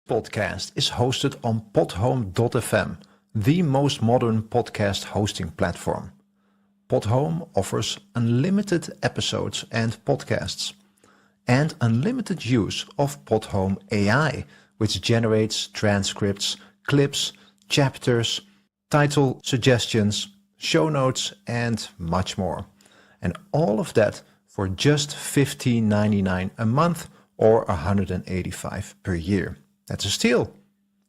Podcast is hosted on podhome.fm, the most modern podcast hosting platform. Podhome offers unlimited episodes and podcasts, and unlimited use of Podhome AI, which generates transcripts, clips, chapters, title suggestions, show notes, and much more. And all of that for just $15.99 a month or $185 per year. That's a steal.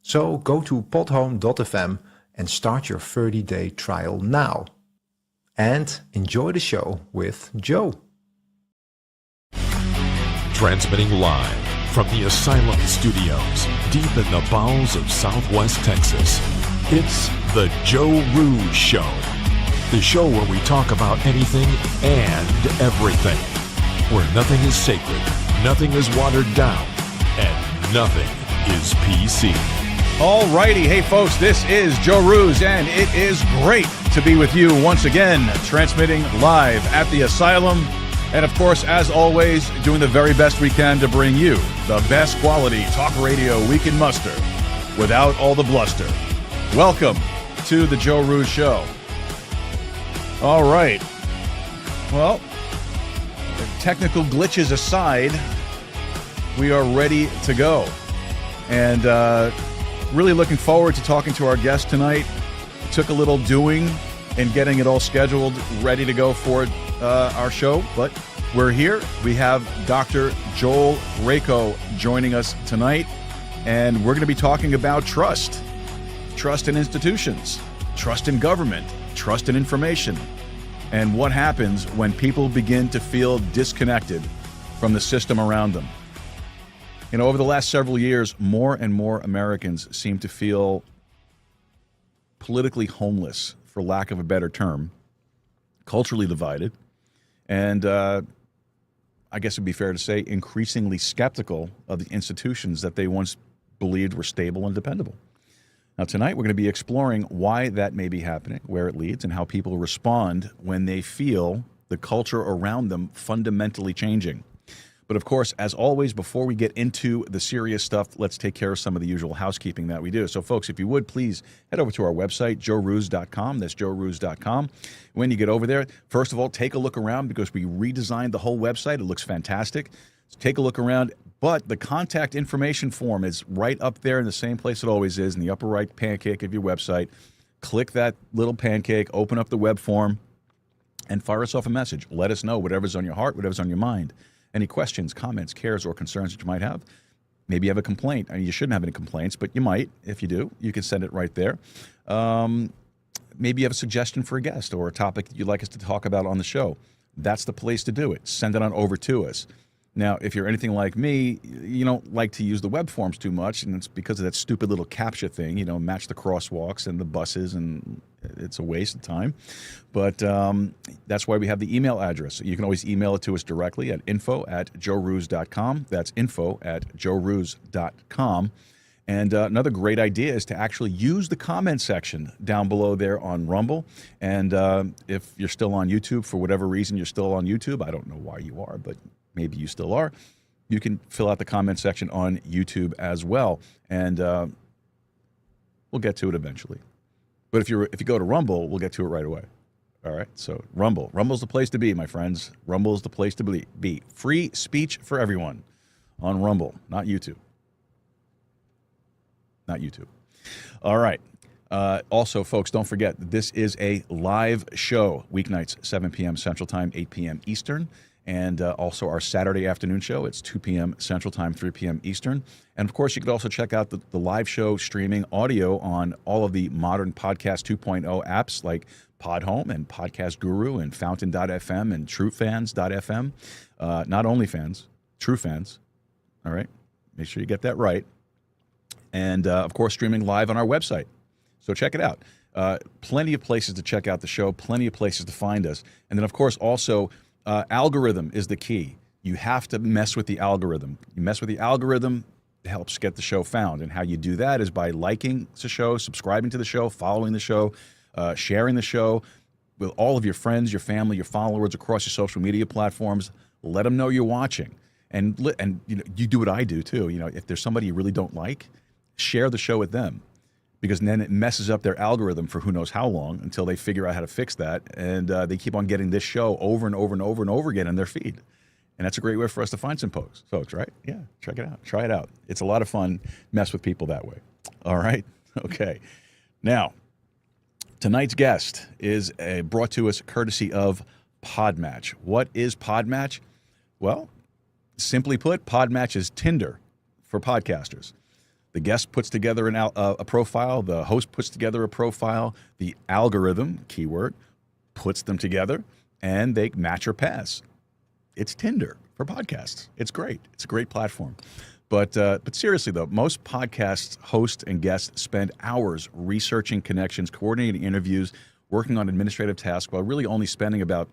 So go to podhome.fm and start your 30-day trial now. And enjoy the show with Joe. Transmitting live from the Asylum Studios, deep in the bowels of Southwest Texas, it's the Joe Rooz Show. The show where we talk about anything and everything. Where nothing is sacred, nothing is watered down, and nothing is PC. Alrighty, hey folks, this is Joe Rooz, and it is great to be with you once again, transmitting live at the Asylum. And of course, as always, doing the very best we can to bring you the best quality talk radio we can muster without all the bluster. Welcome to the Joe Rooz Show. All right. Well, technical glitches aside, we are ready to go. And really looking forward to talking to our guest tonight. It took a little doing and getting it all scheduled, ready to go for our show, but we're here. We have Dr. Joel Rakow joining us tonight, and we're going to be talking about trust. Trust in institutions, trust in government, trust in information, and what happens when people begin to feel disconnected from the system around them. You know, over the last several years, more and more Americans seem to feel politically homeless, for lack of a better term, culturally divided, and I guess it'd be fair to say increasingly skeptical of the institutions that they once believed were stable and dependable. Now, tonight we're going to be exploring why that may be happening, where it leads, and how people respond when they feel the culture around them fundamentally changing. But of course, as always, before we get into the serious stuff, let's take care of some of the usual housekeeping that we do. So folks, if you would, please head over to our website, joerooz.com. That's joerooz.com. When you get over there, first of all, take a look around because we redesigned the whole website. It looks fantastic. So take a look around. But the contact information form is right up there in the same place it always is, in the upper right pancake of your website. Click that little pancake, open up the web form, and fire us off a message. Let us know whatever's on your heart, whatever's on your mind. Any questions, comments, cares, or concerns that you might have. Maybe you have a complaint. I mean, you shouldn't have any complaints, but you might. If you do, you can send it right there. Maybe you have a suggestion for a guest or a topic that you'd like us to talk about on the show. That's the place to do it. Send it on over to us. Now, if you're anything like me, you don't like to use the web forms too much, and it's because of that stupid little CAPTCHA thing, match the crosswalks and the buses, and it's a waste of time. But that's why we have the email address. You can always email it to us directly at info@joerooz.com. That's info@joerooz.com. And another great idea is to actually use the comment section down below there on Rumble. And if you're still on YouTube, for whatever reason you're still on YouTube, I don't know why you are, but maybe you still are, you can fill out the comment section on YouTube as well. And we'll get to it eventually. But if you go to Rumble, we'll get to it right away. All right, so Rumble's the place to be, my friends. Rumble's the place to be. Free speech for everyone on Rumble, not YouTube. Not YouTube. All right. Also, folks, don't forget, this is a live show, weeknights, 7 p.m. Central Time, 8 p.m. Eastern. And also our Saturday afternoon show. It's 2 p.m. Central Time, 3 p.m. Eastern. And, of course, you could also check out the live show streaming audio on all of the modern Podcast 2.0 apps like Podhome and Podcast Guru and Fountain.fm and TrueFans.fm. Not OnlyFans, TrueFans. All right? Make sure you get that right. And, of course, streaming live on our website. So check it out. Plenty of places to check out the show, plenty of places to find us. And then, of course, also, algorithm is the key. You have to mess with the algorithm. You mess with the algorithm, it helps get the show found. And how you do that is by liking the show, subscribing to the show, following the show, sharing the show with all of your friends, your family, your followers across your social media platforms. Let them know you're watching. And you do what I do, too. If there's somebody you really don't like, share the show with them, because then it messes up their algorithm for who knows how long until they figure out how to fix that. And they keep on getting this show over and over and over and over again in their feed. And that's a great way for us to find some folks, right? Yeah, check it out. Try it out. It's a lot of fun. Mess with people that way. All right? Okay. Now, tonight's guest is brought to us courtesy of Podmatch. What is Podmatch? Well, simply put, Podmatch is Tinder for podcasters. The guest puts together a profile. The host puts together a profile. The algorithm, keyword, puts them together, and they match or pass. It's Tinder for podcasts. It's great. It's a great platform. But seriously, though, most podcast hosts and guests spend hours researching connections, coordinating interviews, working on administrative tasks, while really only spending about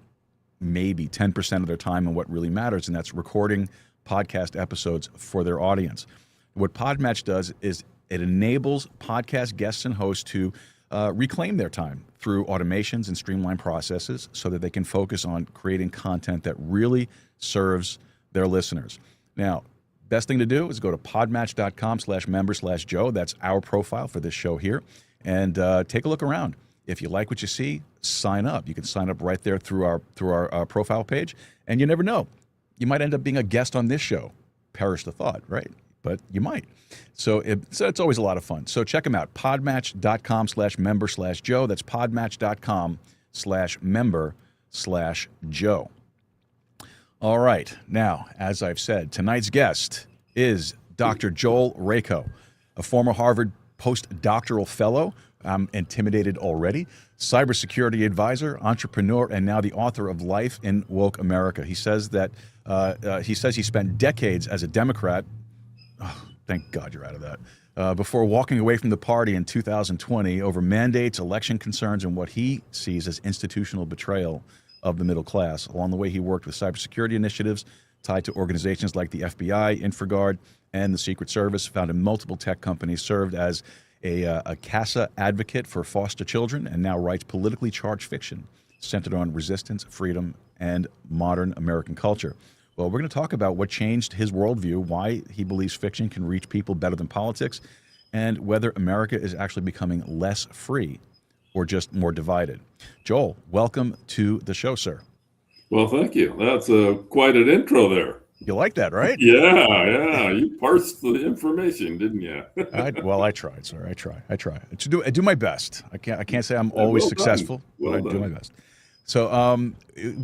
maybe 10% of their time on what really matters, and that's recording podcast episodes for their audience. What Podmatch does is it enables podcast guests and hosts to reclaim their time through automations and streamlined processes so that they can focus on creating content that really serves their listeners. Now, best thing to do is go to podmatch.com/member/Joe. That's our profile for this show here. And take a look around. If you like what you see, sign up. You can sign up right there through our profile page. And you never know. You might end up being a guest on this show. Perish the thought, right? But you might. So it's always a lot of fun. So check them out. Podmatch.com/member/Joe. That's podmatch.com/member/Joe. All right. Now, as I've said, tonight's guest is Dr. Joel Rakow, a former Harvard postdoctoral fellow. I'm intimidated already. Cybersecurity advisor, entrepreneur, and now the author of Life in Woke America. He says he spent decades as a Democrat. Oh, thank God you're out of that. Before walking away from the party in 2020 over mandates, election concerns, and what he sees as institutional betrayal of the middle class. Along the way, he worked with cybersecurity initiatives tied to organizations like the FBI, InfraGard, and the Secret Service, founded multiple tech companies, served as a CASA advocate for foster children, and now writes politically charged fiction centered on resistance, freedom, and modern American culture. Well, we're going to talk about what changed his worldview, why he believes fiction can reach people better than politics, and whether America is actually becoming less free or just more divided. Joel, welcome to the show, sir. Well, thank you. That's quite an intro there. You like that, right? Yeah. You parsed the information, didn't you? I tried, sir. I try. I do my best. I can't say I'm always successful, but I do my best. So,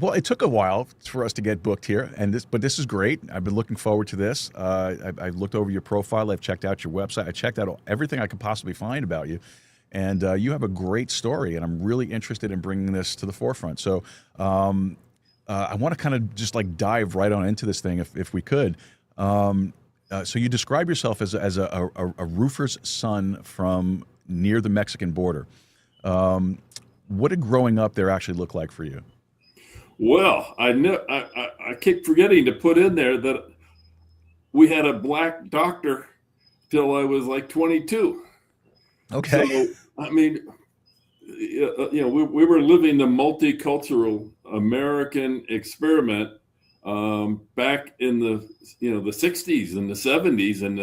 well, it took a while for us to get booked here, but this is great. I've been looking forward to this. I've looked over your profile. I've checked out your website. I checked out everything I could possibly find about you, and you have a great story, and I'm really interested in bringing this to the forefront. So, I want to kind of just like dive right on into this thing, if we could. So, you describe yourself as a roofer's son from near the Mexican border. What did growing up there actually look like for you? Well, I keep forgetting to put in there that we had a black doctor till I was like 22. Okay. So, I mean, we were living the multicultural American experiment back in the the 60s and the 70s in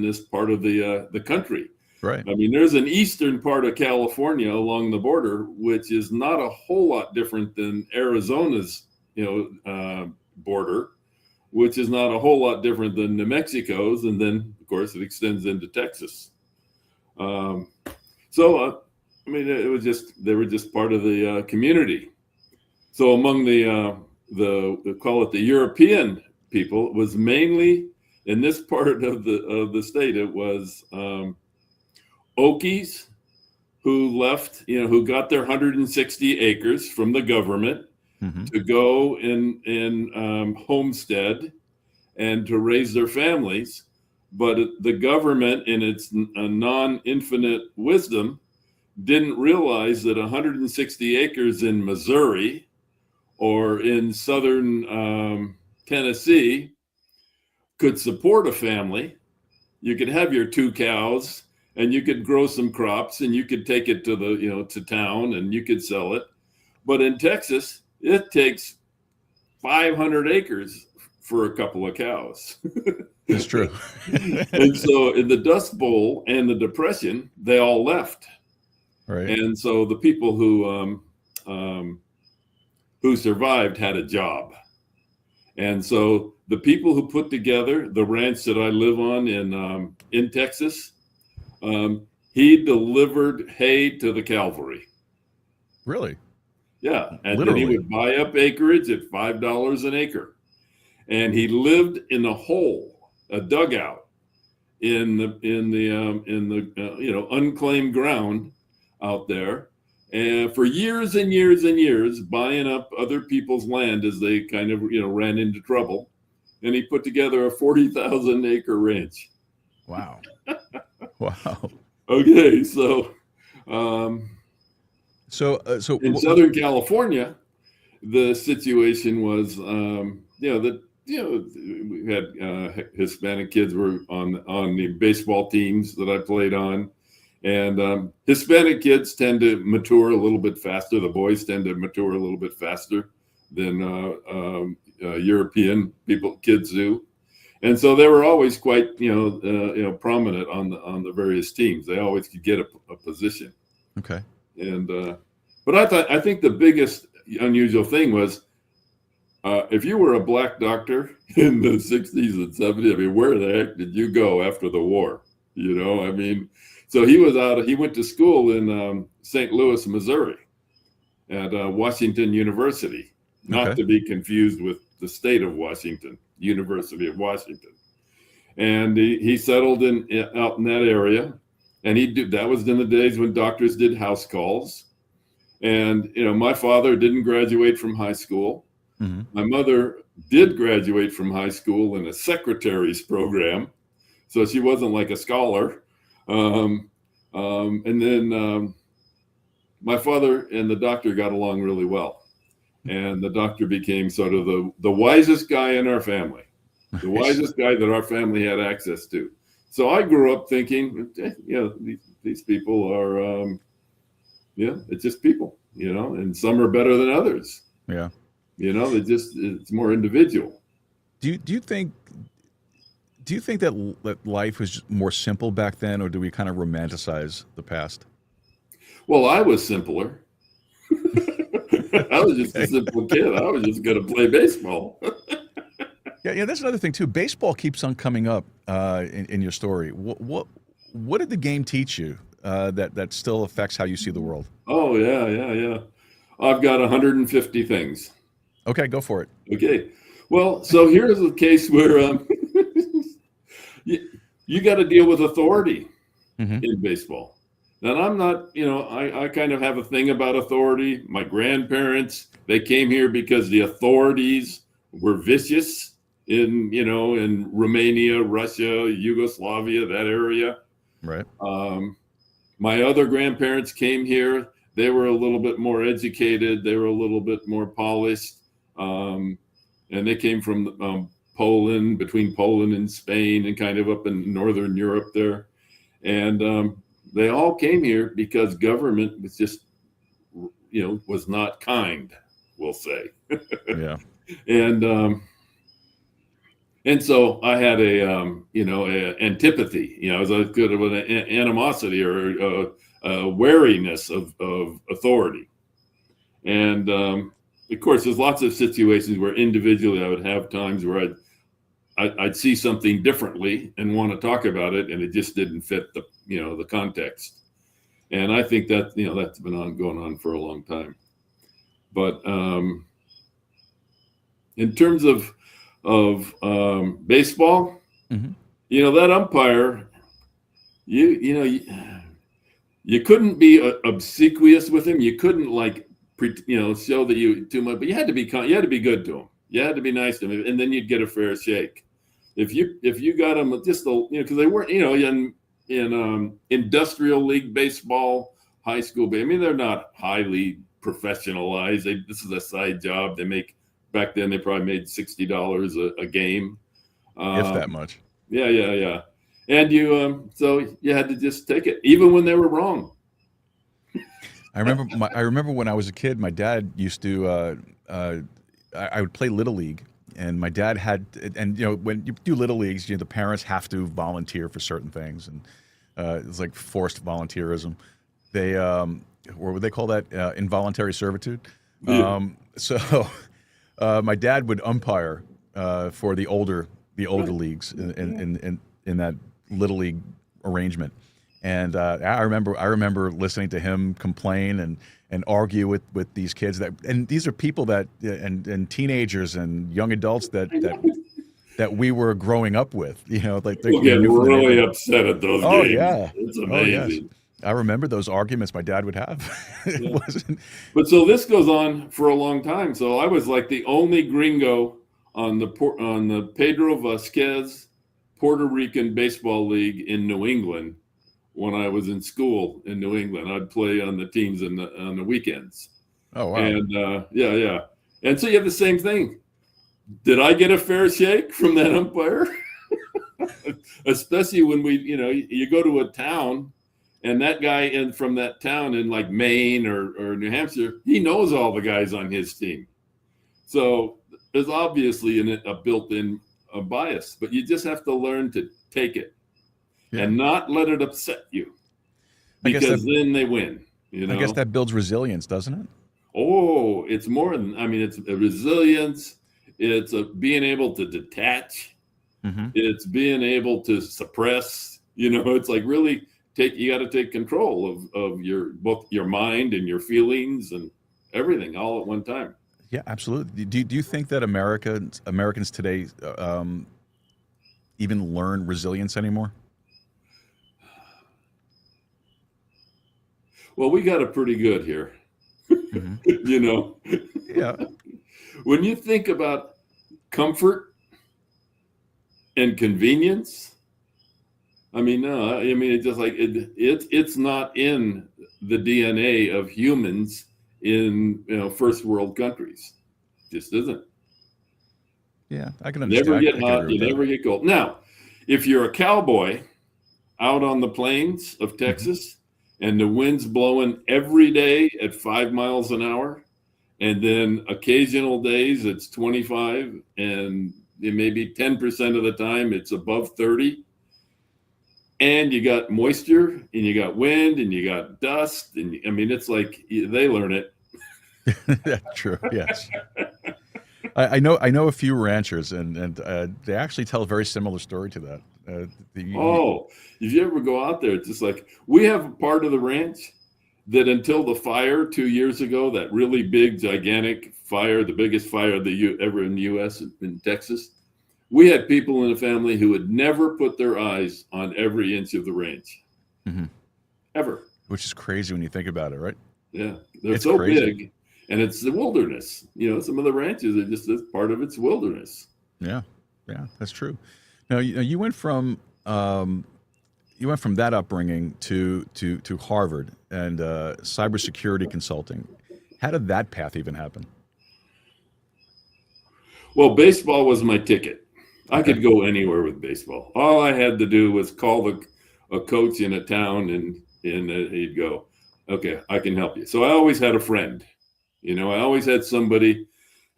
this part of the country. Right. I mean, there's an eastern part of California along the border, which is not a whole lot different than Arizona's, border, which is not a whole lot different than New Mexico's, and then of course it extends into Texas. It was they were just part of the community. So among the call it the European people, it was mainly in this part of the state. It was Okies who left, who got their 160 acres from the government to go in homestead and to raise their families. But the government, in its non-infinite wisdom, didn't realize that 160 acres in Missouri or in southern Tennessee could support a family. You could have your 2 cows, and you could grow some crops, and you could take it to to town, and you could sell it. But in Texas, it takes 500 acres for a couple of cows. It's true. And so in the Dust Bowl and the Depression, they all left. Right. And so the people who survived had a job. And so the people who put together the ranch that I live on in Texas, he delivered hay to the cavalry. Really? Yeah. And Literally. then he would buy up acreage at $5 an acre. And he lived in a hole, a dugout in the unclaimed ground out there. And for years and years and years, buying up other people's land as they kind of, ran into trouble. And he put together a 40,000 acre ranch. Wow. Wow. Okay. So, So in Southern California, the situation was, we had Hispanic kids were on the baseball teams that I played on. And Hispanic kids tend to mature a little bit faster. The boys tend to mature a little bit faster than European kids do, and so they were always quite prominent on the various teams. They always could get a position. Okay. And but I think the biggest unusual thing was if you were a black doctor in the 60s and 70s. I mean, where the heck did you go after the war? I mean. So he went to school in St. Louis, Missouri at Washington University, not to be confused with the state of Washington, University of Washington. And he settled out in that area. And that was in the days when doctors did house calls. And, my father didn't graduate from high school. Mm-hmm. My mother did graduate from high school in a secretary's program. So she wasn't like a scholar. And then my father and the doctor got along really well, and the doctor became sort of the wisest guy in our family, the wisest guy that our family had access to. So I grew up thinking, these people are, it's just people, and some are better than others. Yeah. It's more individual. Do you think that life was more simple back then, or do we kind of romanticize the past? Well, I was simpler. I was just a simple kid. I was just going to play baseball. Yeah, that's another thing too. Baseball keeps on coming up in your story. What did the game teach you that still affects how you see the world? Oh yeah. I've got 150 things. Okay, go for it. Okay. Well, so here's a case where you got to deal with authority in baseball. And I'm not, I kind of have a thing about authority. My grandparents, they came here because the authorities were vicious in Romania, Russia, Yugoslavia, that area. Right. My other grandparents came here. They were a little bit more educated. They were a little bit more polished. And they came from Poland, between Poland and Spain, and kind of up in Northern Europe there. And they all came here because government was just, was not kind, we'll say. Yeah. And so I had a antipathy, as I could have an animosity or a wariness of authority. And of course, there's lots of situations where individually I would have times where I'd see something differently and want to talk about it, and it just didn't fit the context. And I think that that's been going on for a long time. But in terms of baseball, that umpire, you couldn't be obsequious with him. You couldn't show that you too much, but you had to be good to him. You had to be nice to him, and then you'd get a fair shake. If you got them just because they weren't in industrial league baseball, high school. I mean, they're not highly professionalized. This is a side job. Back then they probably made $60 a game, if that much. Yeah. And so you had to just take it, even when they were wrong. I remember when I was a kid, my dad used to. I would play Little League my dad had, and when you do little leagues, the parents have to volunteer for certain things, and it's like forced volunteerism. They, what would they call that? Involuntary servitude. Yeah. So my dad would umpire for the older leagues in that little league arrangement, and I remember listening to him complain and argue with these kids and these are people that and teenagers and young adults that we were growing up with, like We'll get really upset at those games. Yeah, it's amazing. Yes. I remember those arguments my dad would have. It wasn't. But so this goes on for a long time. So I was like the only gringo on the Pedro Vasquez Puerto Rican Baseball League in New England when I was in school in New England. I'd play on the teams on the weekends. Oh, wow. And yeah. And so you have the same thing. Did I get a fair shake from that umpire? Especially when you go to a town and that guy from that town in like Maine or New Hampshire, he knows all the guys on his team. So there's obviously a built-in bias, but you just have to learn to take it and not let it upset you, because then they win. I guess that builds resilience, doesn't it? Oh, it's more than, it's a resilience. It's being able to detach. Mm-hmm. It's being able to suppress. It's like really you got to take control of both your mind and your feelings and everything all at one time. Yeah, absolutely. Do you think that Americans today even learn resilience anymore? Well, we got it pretty good here. Mm-hmm. Yeah. When you think about comfort and convenience, it's just like it's not in the DNA of humans in first world countries. Just isn't. Yeah, I can understand. Never get hot, you never get cold. Now, if you're a cowboy out on the plains of Texas and the wind's blowing every day at 5 miles an hour, and then occasional days it's 25, and maybe 10% of the time it's above 30, and you got moisture, and you got wind, and you got dust, and it's like they learn it. True. Yes. I know a few ranchers, and they actually tell a very similar story to that. If you ever go out there, it's just like we have a part of the ranch that until the fire 2 years ago, that really big, gigantic fire, the biggest fire ever in the U.S. in Texas, we had people in the family who would never put their eyes on every inch of the range, ever. Which is crazy when you think about it, right? Yeah, they're so big, and it's the wilderness. Some of the ranches are just this part of its wilderness. Yeah, that's true. Now you went from that upbringing to Harvard and cybersecurity consulting. How did that path even happen? Well, baseball was my ticket. I could go anywhere with baseball. All I had to do was call a coach in a town, and he'd go, "Okay, I can help you." So I always had a friend. I always had somebody.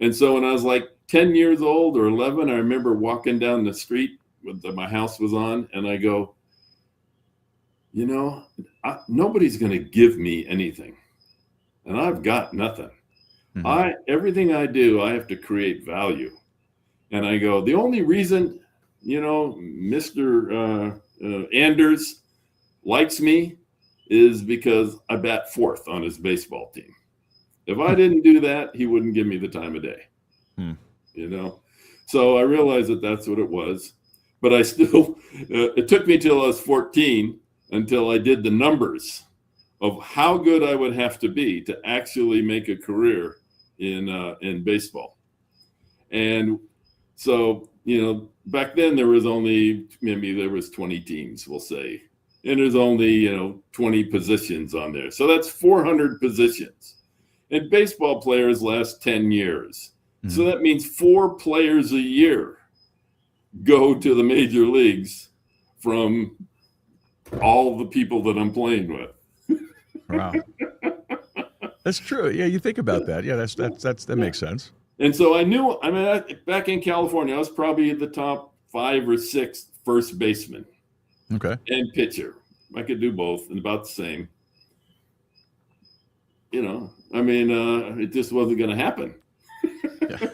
And so when I was like 10 years old or 11, I remember walking down the street that my house was on, and I go, nobody's going to give me anything, and I've got nothing. Mm-hmm. Everything I do, I have to create value. And I go, the only reason, Mr. Anders likes me is because I bat fourth on his baseball team. If I didn't do that, he wouldn't give me the time of day. So I realized that that's what it was. But I still, it took me till I was 14 until I did the numbers of how good I would have to be to actually make a career in baseball. And so, back then there was only, maybe there was 20 teams, we'll say, and there's only, 20 positions on there. So that's 400 positions. And baseball players last 10 years. Mm-hmm. So that means 4 players a year go to the major leagues from all the people that I'm playing with. Wow. That's true. Yeah, you think about that. Yeah, that makes sense. And so I knew, back in California, I was probably the top 5 or 6 first baseman. Okay. And pitcher. I could do both and about the same. It just wasn't going to happen. Yeah.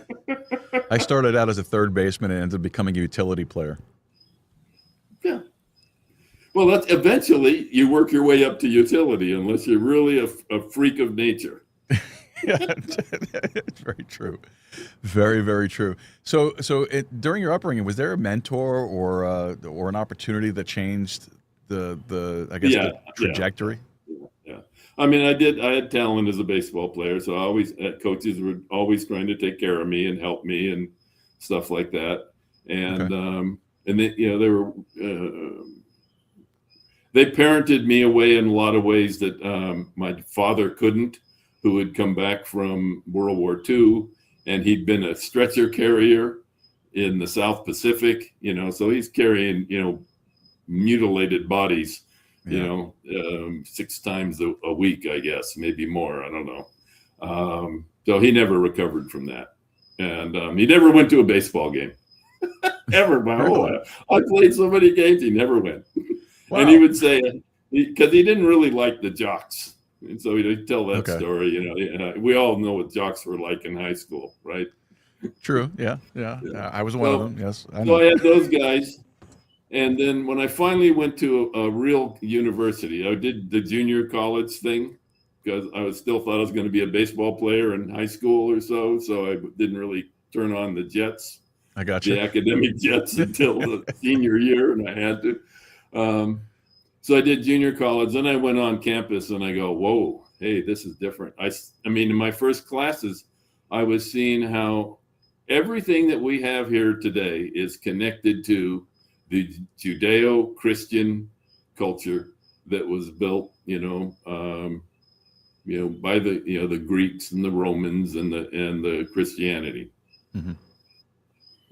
I started out as a third baseman and ended up becoming a utility player. Yeah. Well, that's eventually you work your way up to utility, unless you're really a freak of nature. Yeah, it's very true. Very, very true. So during your upbringing, was there a mentor or an opportunity that changed the the trajectory? Yeah. I had talent as a baseball player, so coaches were always trying to take care of me and help me and stuff like that. And they parented me away in a lot of ways that my father couldn't, who had come back from World War II, and he'd been a stretcher carrier in the South Pacific, so he's carrying, mutilated bodies, 6 times a week, I guess, maybe more. I don't know. So he never recovered from that. And he never went to a baseball game ever. My whole life. I played so many games, he never went. Wow. And he would say, because he didn't really like the jocks. And so he'd tell that story, we all know what jocks were like in high school, right? True. Yeah. I was one of them. Yes. So I had those guys. And then when I finally went to a real university, I did the junior college thing because I still thought I was going to be a baseball player in high school or so. So I didn't really turn on the jets. I got you. The academic jets until the senior year, and I had to. So I did junior college, then I went on campus and I go, whoa, hey, this is different. In my first classes, I was seeing how everything that we have here today is connected to the Judeo-Christian culture that was built, by the Greeks and the Romans and the Christianity. Mm-hmm.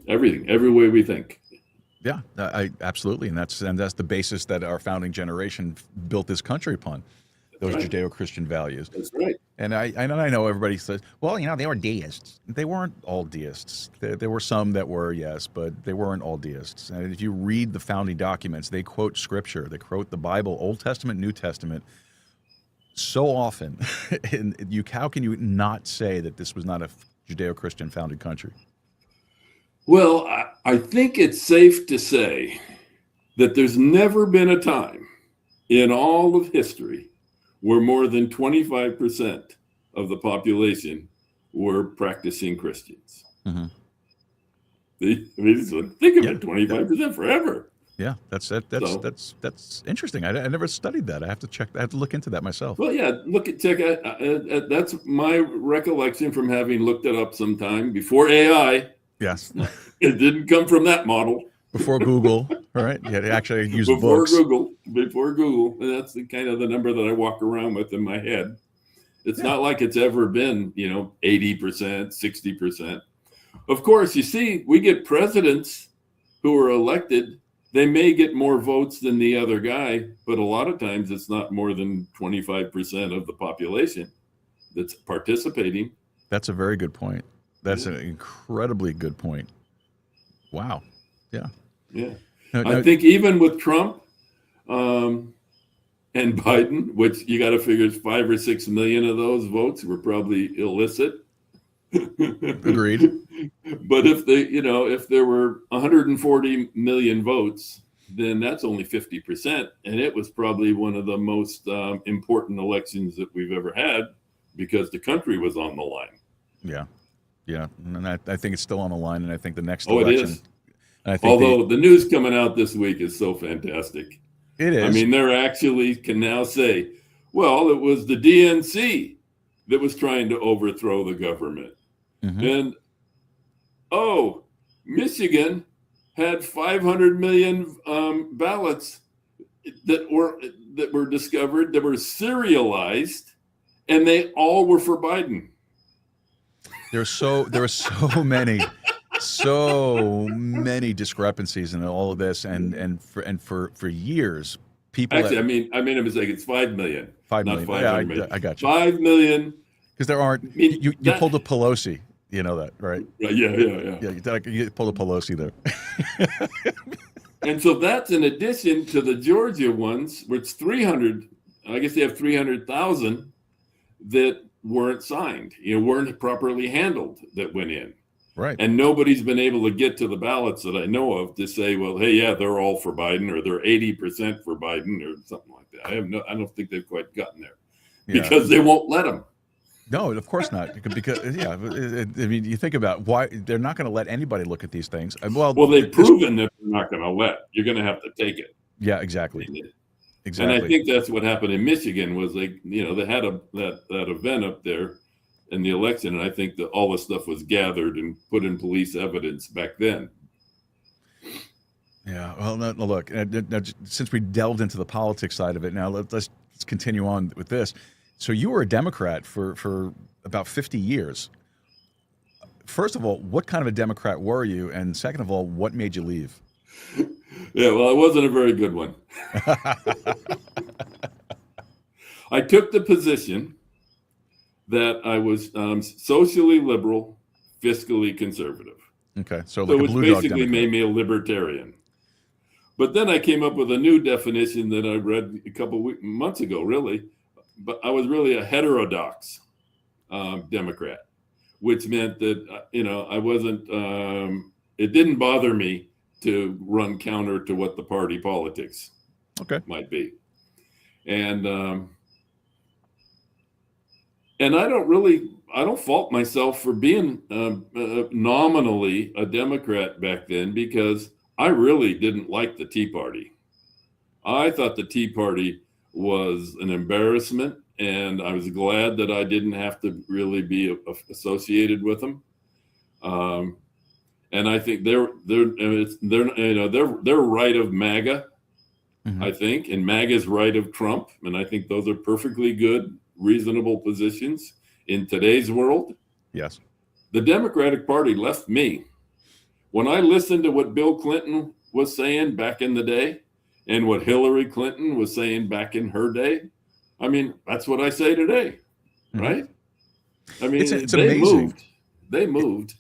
Everything, every way we think. Yeah, I absolutely, and that's the basis that our founding generation built this country upon. Those Judeo-Christian values. That's right. And I know everybody says, well, they were deists. They weren't all deists. There were some that were, yes, but they weren't all deists. And if you read the founding documents, they quote Scripture, they quote the Bible, Old Testament, New Testament, so often. And how can you not say that this was not a Judeo-Christian founded country? Well, I think it's safe to say that there's never been a time in all of history where more than 25% of the population were practicing Christians. Mm-hmm. Think of it, 25% forever. Yeah, that's interesting. I never studied that. I have to look into that myself. Well, yeah, check out. That's my recollection from having looked it up sometime before AI. Yes. It didn't come from that model. Before Google, right? You had to actually use before books. Before Google. And that's the kind of the number that I walk around with in my head. It's not like it's ever been, 80%, 60%. Of course, you see, we get presidents who are elected. They may get more votes than the other guy, but a lot of times it's not more than 25% of the population that's participating. That's a very good point. That's an incredibly good point. Wow. Yeah. Yeah. I think even with Trump and Biden, which you got to figure 5 or 6 million of those votes were probably illicit. Agreed. But if there were 140 million votes, then that's only 50%. And it was probably one of the most important elections that we've ever had because the country was on the line. Yeah. Yeah, and I think it's still on the line, and I think the next election. It is. And I think although the news coming out this week is so fantastic. It is. They're actually can now say, well, it was the DNC that was trying to overthrow the government. Mm-hmm. And, Michigan had 500 million ballots that were discovered, that were serialized, and they all were for Biden. There were so many discrepancies in all of this, and for years, people. Actually, I made a mistake. It's 5 million. 5 million. Not 500 million. I got you. 5 million. Because there aren't. You pulled a Pelosi. You know that, right? Yeah. Yeah, you pull the Pelosi there. And so that's in addition to the Georgia ones, which 300, I guess they have 300,000 that weren't signed, weren't properly handled that went in. Right. And nobody's been able to get to the ballots that I know of to say, well, hey, yeah, they're all for Biden, or they're 80% for Biden, or something like that. I don't think they've quite gotten there because they won't let them. No, of course not. Because I mean, you think about why they're not going to let anybody look at these things. Well, they've proven that they're not going to let. You're going to have to take it. Yeah, exactly. And I think that's what happened in Michigan was they had that event up there in the election, and I think that all the stuff was gathered and put in police evidence back then. Yeah. Well, no, look, since we delved into the politics side of it, now let's continue on with this. So you were a Democrat for about 50 years. First of all, what kind of a Democrat were you? And second of all, what made you leave? Yeah, well, it wasn't a very good one. I took the position that I was socially liberal, fiscally conservative. Okay, so like it basically made me a libertarian. But then I came up with a new definition that I read a couple months ago, really. But I was really a heterodox Democrat, which meant that, I wasn't, it didn't bother me to run counter to what the party politics might be. And I don't fault myself for being nominally a Democrat back then, because I really didn't like the Tea Party. I thought the Tea Party was an embarrassment, and I was glad that I didn't have to really be associated with them. And I think they're right of MAGA, I think, and MAGA's right of Trump, and I think those are perfectly good, reasonable positions in today's world. Yes. The Democratic Party left me. When I listened to what Bill Clinton was saying back in the day, and what Hillary Clinton was saying back in her day, I mean, that's what I say today, right? I mean, it's they amazing. They moved.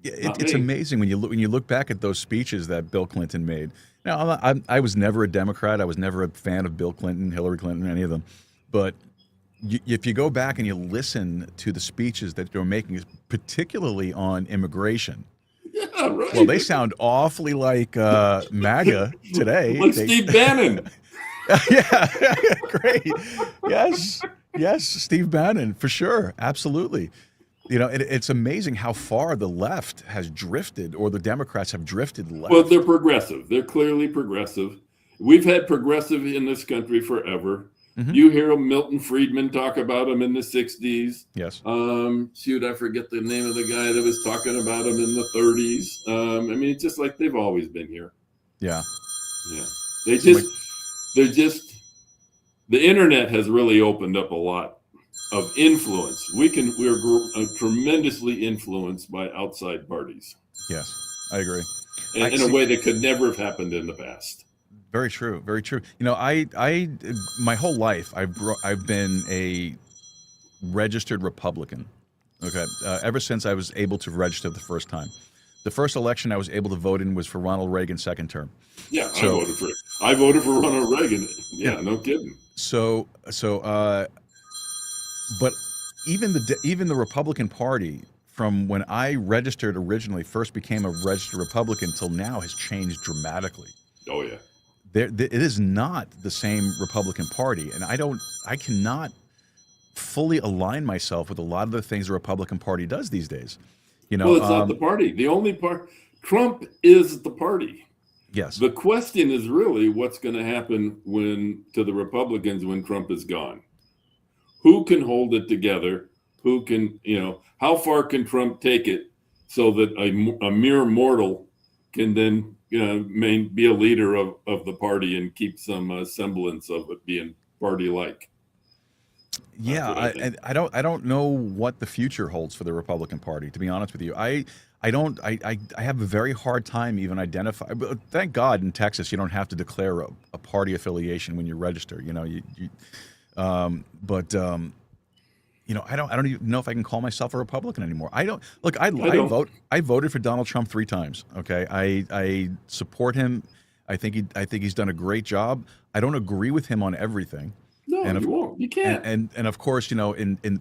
It's amazing when you look back at those speeches that Bill Clinton made. Now, I was never a Democrat. I was never a fan of Bill Clinton, Hillary Clinton, any of them. But if you go back and you listen to the speeches that they're making, particularly on immigration, yeah, right. Well, they sound awfully like MAGA today. Like Steve Bannon. Yeah, great. Yes, Steve Bannon, for sure. Absolutely. It's amazing how far the left has drifted, or the Democrats have drifted left. Well, they're progressive. They're clearly progressive. We've had progressive in this country forever. Mm-hmm. You hear Milton Friedman talk about them in the 60s. Yes. I forget the name of the guy that was talking about them in the 30s. I mean, it's just like they've always been here. Yeah. Yeah. The internet has really opened up a lot of influence. We're tremendously influenced by outside parties. Yes, I agree. In a way that could never have happened in the past. Very true. Very true. I my whole life I've been a registered Republican. Okay, ever since I was able to register the first time. The first election I was able to vote in was for Ronald Reagan's second term. Yeah, I voted for Ronald Reagan. Yeah, no kidding. But even the Republican Party, from when I registered originally, first became a registered Republican till now, has changed dramatically. Oh yeah. It is not the same Republican Party, and I cannot fully align myself with a lot of the things the Republican Party does these days. Well, it's not the party. The only part, Trump is the party. Yes. The question is really what's going to happen to the Republicans when Trump is gone. Who can hold it together? Who can, how far can Trump take it so that a mere mortal can then be a leader of the party and keep some semblance of it being party-like. Yeah, I don't know what the future holds for the Republican Party, to be honest with you. I have a very hard time even identifying. But thank God in Texas you don't have to declare a party affiliation when you register. I don't even know if I can call myself a Republican anymore. I don't look. I don't. I voted for Donald Trump 3 times. Okay, I support him. I think he's done a great job. I don't agree with him on everything. No, you won't. You can't. And of course,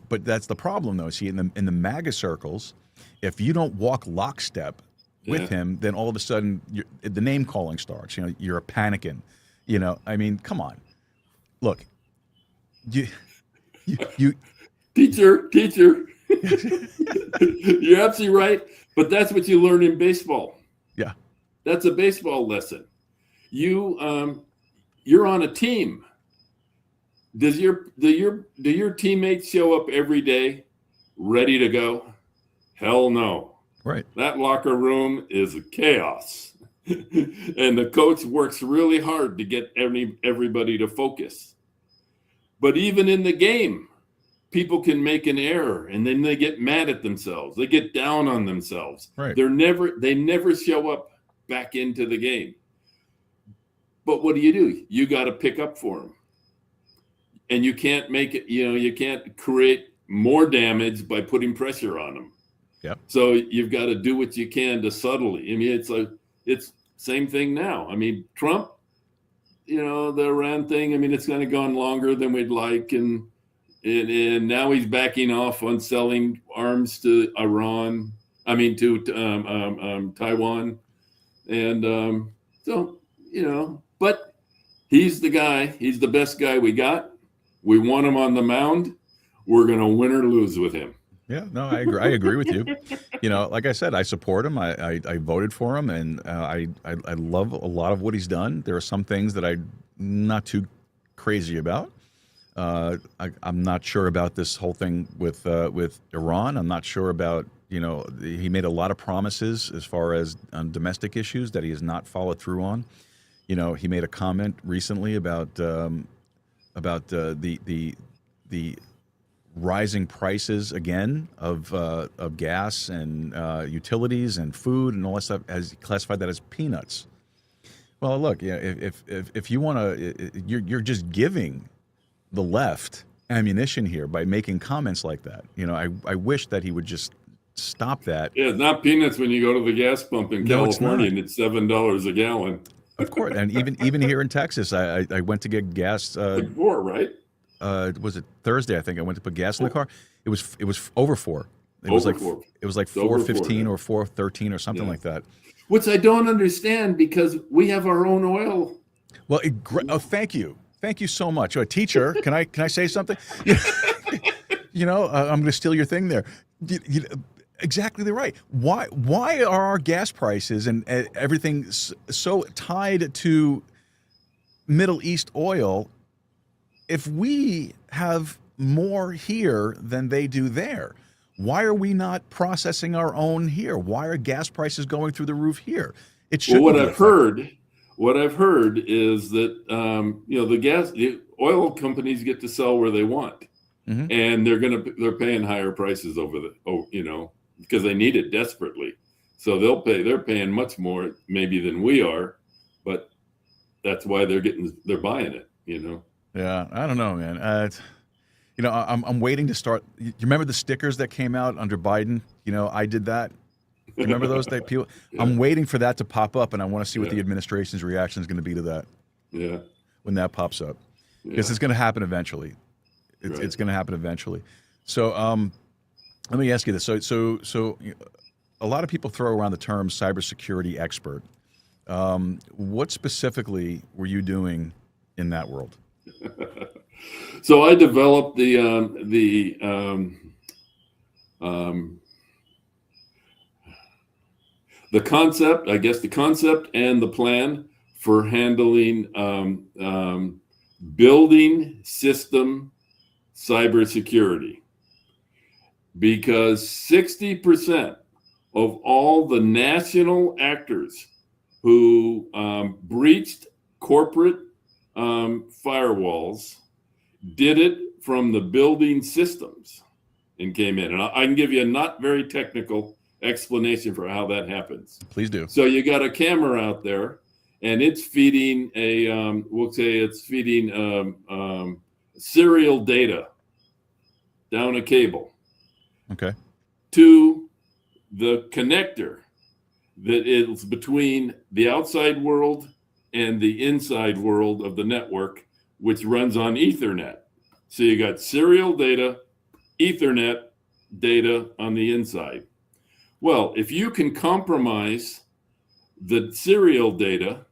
but that's the problem though. See, in the MAGA circles, if you don't walk lockstep with him, then all of a sudden the name calling starts. You're a panicking. I mean, come on. Look, you Teacher, you're absolutely right. But that's what you learn in baseball. Yeah, that's a baseball lesson. You're on a team. Do your teammates show up every day ready to go? Hell no. Right. That locker room is a chaos. And the coach works really hard to get everybody to focus. But even in the game, people can make an error and then they get mad at themselves. They get down on themselves. Right. They never show up back into the game. But what do? You got to pick up for them. And you can't make it, you can't create more damage by putting pressure on them. Yep. So you've got to do what you can to subtly. I mean, it's same thing now. I mean, Trump, the Iran thing, I mean, it's kind of gone longer than we'd like. And now he's backing off on selling arms to Iran. I mean, to Taiwan. And but he's the guy. He's the best guy we got. We want him on the mound. We're going to win or lose with him. Yeah, no, I agree. I agree with you. Like I said, I support him. I voted for him, and I love a lot of what he's done. There are some things that I'm not too crazy about. I'm not sure about this whole thing with Iran. I'm not sure about he made a lot of promises as far as on domestic issues that he has not followed through on. He made a comment recently about the rising prices again of gas and utilities and food and all that stuff, as he classified that as peanuts. Well, look, if you want to, you're just giving the left ammunition here by making comments like that. I wish that he would just stop that. Yeah, it's not peanuts when you go to the gas pump in California and it's $7 a gallon. Of course, and even here in Texas, I went to get gas. Like 4, right? Was it Thursday? I think I went to put gas in the car. It was over 4. It was like 4.15 or 4.13 or something like that. Which I don't understand because we have our own oil. Well, thank you so much. A teacher, can I say something? I'm going to steal your thing there. Exactly right. Why are our gas prices and everything so tied to Middle East oil if we have more here than they do there? Why are we not processing our own here? Why are gas prices going through the roof here? It should. Well, what I've heard is that the oil companies get to sell where they want, and they're paying higher prices because they need it desperately. So they're paying much more maybe than we are, but that's why they're buying it. Yeah, I don't know, man. I'm waiting to start. You remember the stickers that came out under Biden? I did that. You remember those people? Yeah. I'm waiting for that to pop up, and I want to see what the administration's reaction is going to be to that. Yeah. When that pops up, because it's going to happen eventually. It's going to happen eventually. So, let me ask you this. So, a lot of people throw around the term cybersecurity expert. What specifically were you doing in that world? So I developed the concept, and the plan for handling building system cybersecurity, because 60% of all the national actors who breached corporate firewalls did it from the building systems and came in. And I can give you a not very technical explanation for how that happens. Please do. So you got a camera out there, and it's feeding serial data down a cable Okay. to the connector that is between the outside world and the inside world of the network, which runs on Ethernet. So you got serial data, Ethernet data on the inside. Well, if you can compromise the serial data,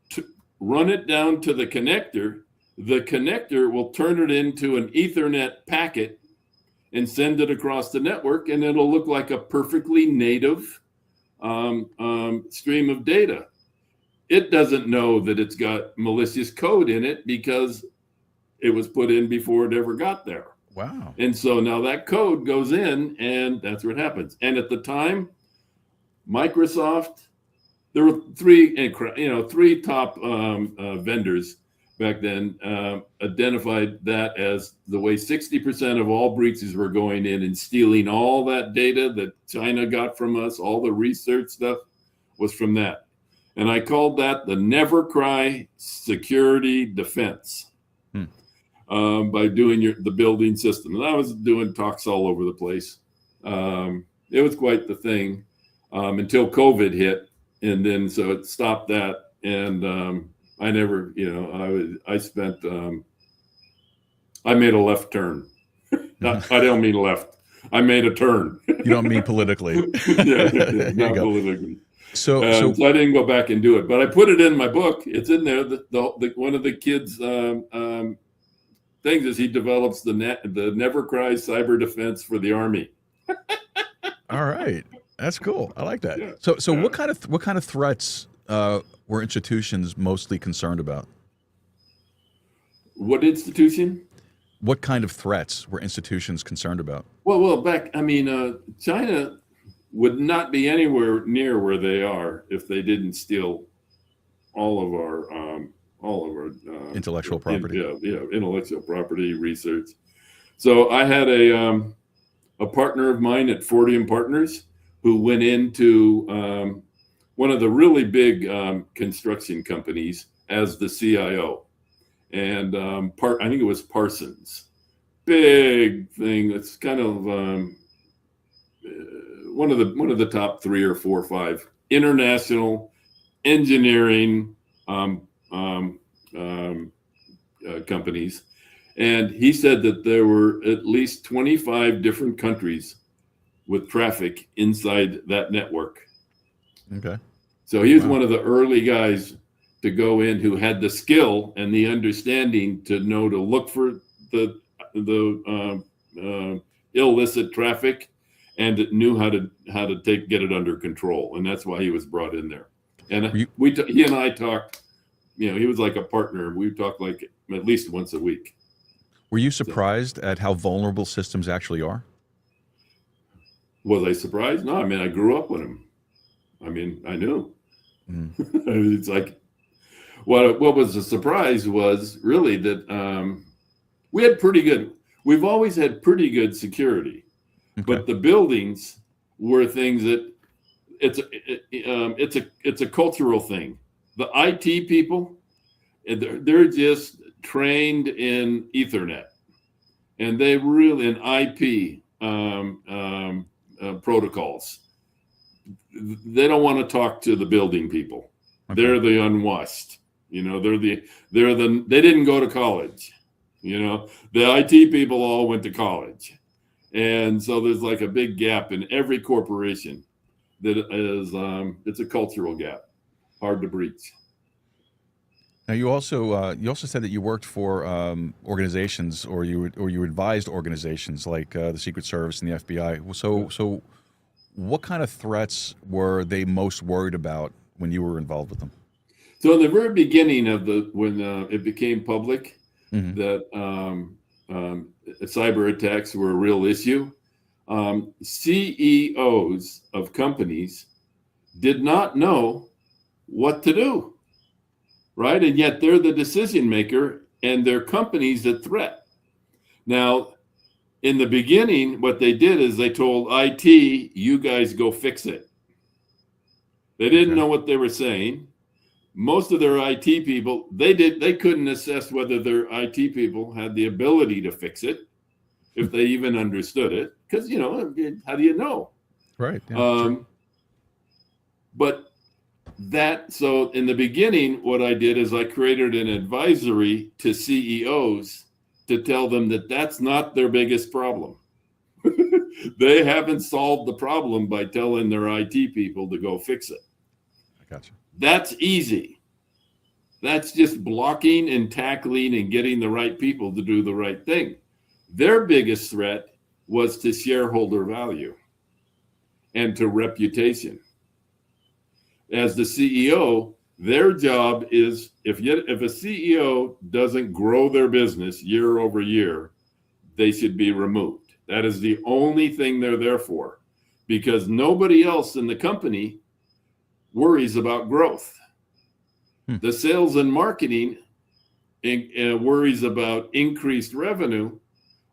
to run it down to the connector will turn it into an Ethernet packet and send it across the network, and it'll look like a perfectly native stream of data. It doesn't know that it's got malicious code in it because it was put in before it ever got there. Wow. And so now that code goes in, and that's what happens. And at the time, Microsoft, there were three top vendors back then, identified that as the way 60% of all breaches were going in and stealing all that data that China got from us. All the research stuff was from that. And I called that the Never Cry Security Defense. By doing the building system. And I was doing talks all over the place. It was quite the thing until COVID hit. And then so it stopped that. And I never, I made a left turn. I don't mean left. I made a turn. You don't mean politically. Yeah, not politically. So I didn't go back and do it, but I put it in my book. It's in there. One of the kids' things is he develops the Never Cry cyber defense for the Army. All right, that's cool. I like that. Yeah. So what kind of threats were institutions mostly concerned about? What institution? What kind of threats were institutions concerned about? Well, China would not be anywhere near where they are if they didn't steal all of our Intellectual property. Intellectual property research. So I had a partner of mine at Fortium Partners who went into one of the really big construction companies as the CIO, and I think it was Parsons. Big thing. It's kind of one of the top 3 or 4 or 5 international engineering companies. And he said that there were at least 25 different countries with traffic inside that network. Okay. So he was one of the early guys to go in who had the skill and the understanding to know to look for the illicit traffic, and knew how to get it under control. And that's why he was brought in there. And he and I talked. He was like a partner. We talked like at least once a week. Were you surprised at how vulnerable systems actually are? Was I surprised? No, I grew up with them. I knew. It's like, what was a surprise was really that we've always had pretty good security, but the buildings were things that it's a cultural thing. The IT people, they're just trained in Ethernet, and they really in IP protocols. They don't want to talk to the building people. Okay. They're the unwashed. They didn't go to college. The IT people all went to college, and so there's like a big gap in every corporation. That is, it's a cultural gap, hard to breach. Now, you also said that you worked for organizations, or you advised organizations like the Secret Service and the FBI. So, what kind of threats were they most worried about when you were involved with them? So, in the very beginning of when it became public that cyber attacks were a real issue, CEOs of companies did not know what to do. Right? And yet they're the decision maker, and their company's a threat. Now, in the beginning, what they did is they told IT, you guys go fix it. They didn't know what they were saying. Most of their IT people, they couldn't assess whether their IT people had the ability to fix it. if they even understood it, because, how do you know? Right. Yeah, but so in the beginning, what I did is I created an advisory to CEOs to tell them that that's not their biggest problem. They haven't solved the problem by telling their IT people to go fix it. I gotcha. That's easy. That's just blocking and tackling and getting the right people to do the right thing. Their biggest threat was to shareholder value and to reputation. As the CEO, their job is, if a CEO doesn't grow their business year over year, they should be removed. That is the only thing they're there for, because nobody else in the company worries about growth. The sales and marketing worries about increased revenue,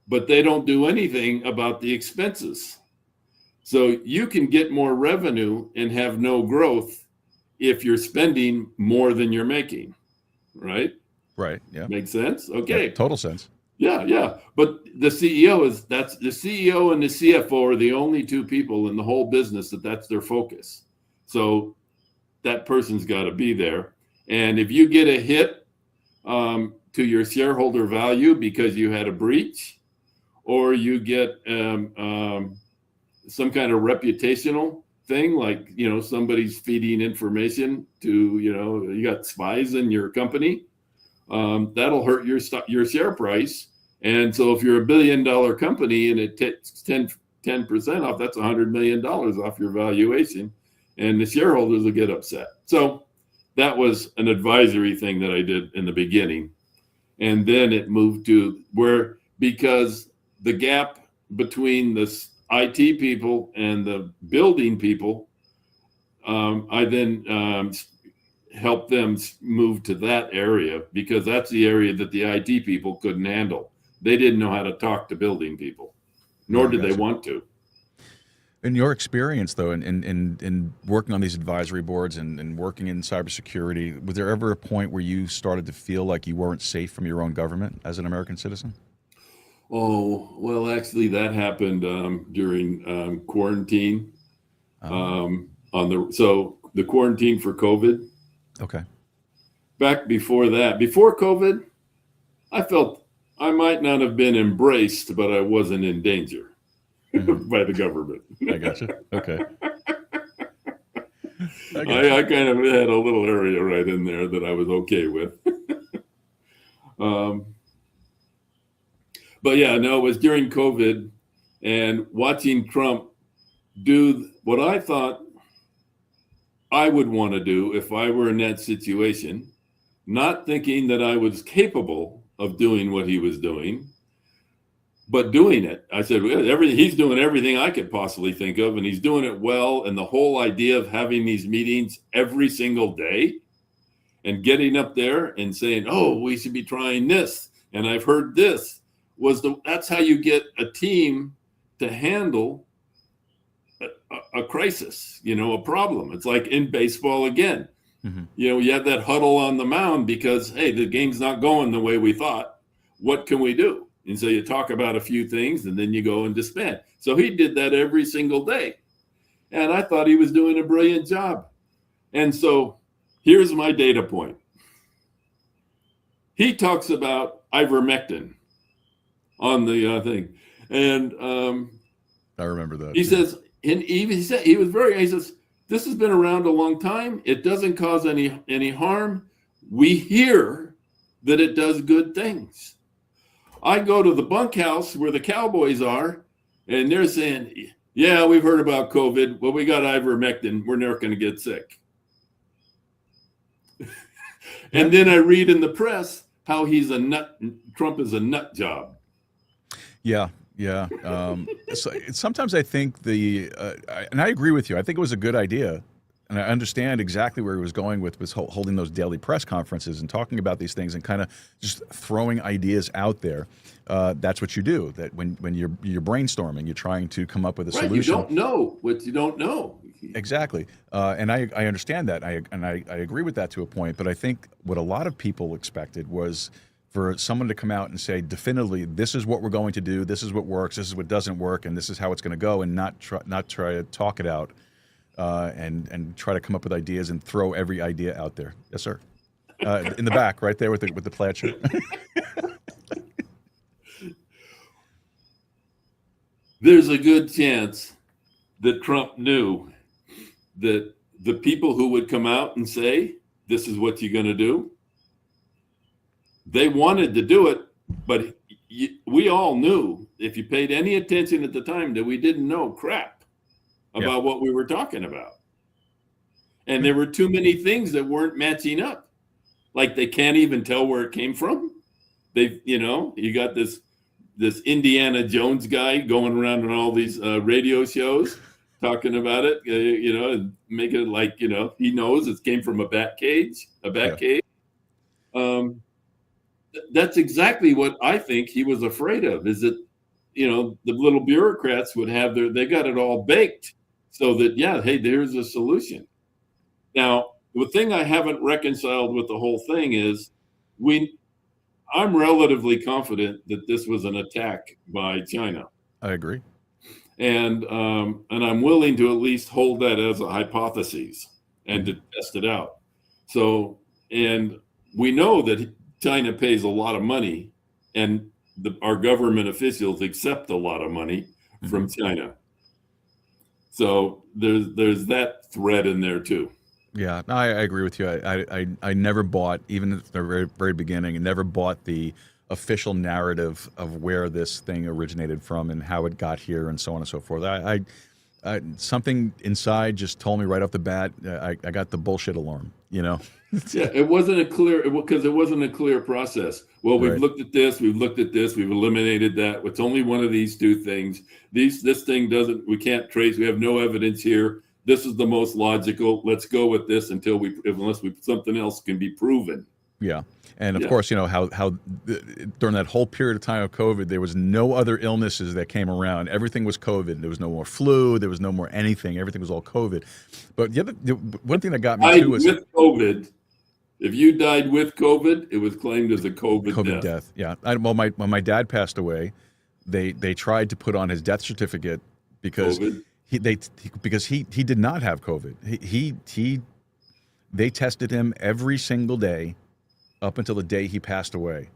but they don't do anything about the expenses. So you can get more revenue and have no growth if you're spending more than you're making, right? Right. Yeah. Make sense? Okay. Yeah, total sense. Yeah. But the CEO that's the CEO and the CFO are the only two people in the whole business that's their focus. So that person's got to be there. And if you get a hit to your shareholder value because you had a breach, or you get some kind of reputational thing, like, somebody's feeding information to, you got spies in your company, that'll hurt your share price. And so if you're $1 billion company and it takes 10% off, that's $100 million off your valuation, and the shareholders will get upset. So that was an advisory thing that I did in the beginning. And then it moved to because the gap between the IT people and the building people, I then helped them move to that area, because that's the area that the IT people couldn't handle. They didn't know how to talk to building people, nor did they want to. In your experience, though, in working on these advisory boards and working in cybersecurity, was there ever a point where you started to feel like you weren't safe from your own government as an American citizen? Oh, well, actually, that happened during quarantine. The quarantine for COVID. Okay. Back before that, before COVID, I felt I might not have been embraced, but I wasn't in danger by the government. I gotcha. Okay. I kind of had a little area right in there that I was okay with. But yeah, no, it was during COVID, and watching Trump do what I thought I would want to do if I were in that situation, not thinking that I was capable of doing what he was doing, but doing it. I said, he's doing everything I could possibly think of, and he's doing it well. And the whole idea of having these meetings every single day and getting up there and saying, oh, we should be trying this, and I've heard this, that's how you get a team to handle a crisis, a problem. It's like in baseball again. You have that huddle on the mound because, hey, the game's not going the way we thought. What can we do? And so you talk about a few things, and then you go and disband. So he did that every single day. And I thought he was doing a brilliant job. And so here's my data point. He talks about ivermectin on the thing. And I remember that. He says, and he says, this has been around a long time. It doesn't cause any harm. We hear that it does good things. I go to the bunkhouse where the cowboys are, and they're saying, yeah, we've heard about COVID. Well, we got ivermectin. We're never going to get sick. And then I read in the press how Trump is a nut job. Yeah. So sometimes I think and I agree with you. I think it was a good idea, and I understand exactly where he was going with holding those daily press conferences and talking about these things and kind of just throwing ideas out there. That's what you do. That when you're brainstorming, you're trying to come up with a solution. You don't know what you don't know. Exactly, and I understand that. I agree with that to a point. But I think what a lot of people expected was for someone to come out and say definitively, this is what we're going to do, this is what works, this is what doesn't work, and this is how it's going to go, and not try to talk it out and try to come up with ideas and throw every idea out there. Yes, sir. In the back, right there with the plaid shirt. There's a good chance that Trump knew that the people who would come out and say, this is what you're going to do, they wanted to do it, but we all knew, if you paid any attention at the time, that we didn't know crap about what we were talking about. And there were too many things that weren't matching up. Like they can't even tell where it came from. You got this Indiana Jones guy going around on all these radio shows talking about it, and making it like, he knows it came from a bat cage. That's exactly what I think he was afraid of, is that, the little bureaucrats would have they got it all baked so that, hey, there's a solution. Now, the thing I haven't reconciled with the whole thing is I'm relatively confident that this was an attack by China. I agree. And I'm willing to at least hold that as a hypothesis and to test it out. So, and we know that China pays a lot of money, and our government officials accept a lot of money from China. So there's that thread in there too. Yeah, no, I agree with you. I never bought, even at the very, very beginning, never bought the official narrative of where this thing originated from and how it got here and so on and so forth. Something inside just told me right off the bat, I got the bullshit alarm, Yeah, it wasn't because it wasn't a clear process. Well, we've looked at this, we've eliminated that. It's only one of these two things. This thing we can't trace, we have no evidence here. This is the most logical. Let's go with this unless something else can be proven. Yeah. And of course, how during that whole period of time of COVID, there was no other illnesses that came around. Everything was COVID. There was no more flu. There was no more anything. Everything was all COVID. But one thing that got me too was with COVID. If you died with COVID, it was claimed as a COVID death. Yeah. When my dad passed away, they tried to put on his death certificate because COVID. He did not have COVID. They tested him every single day up until the day he passed away.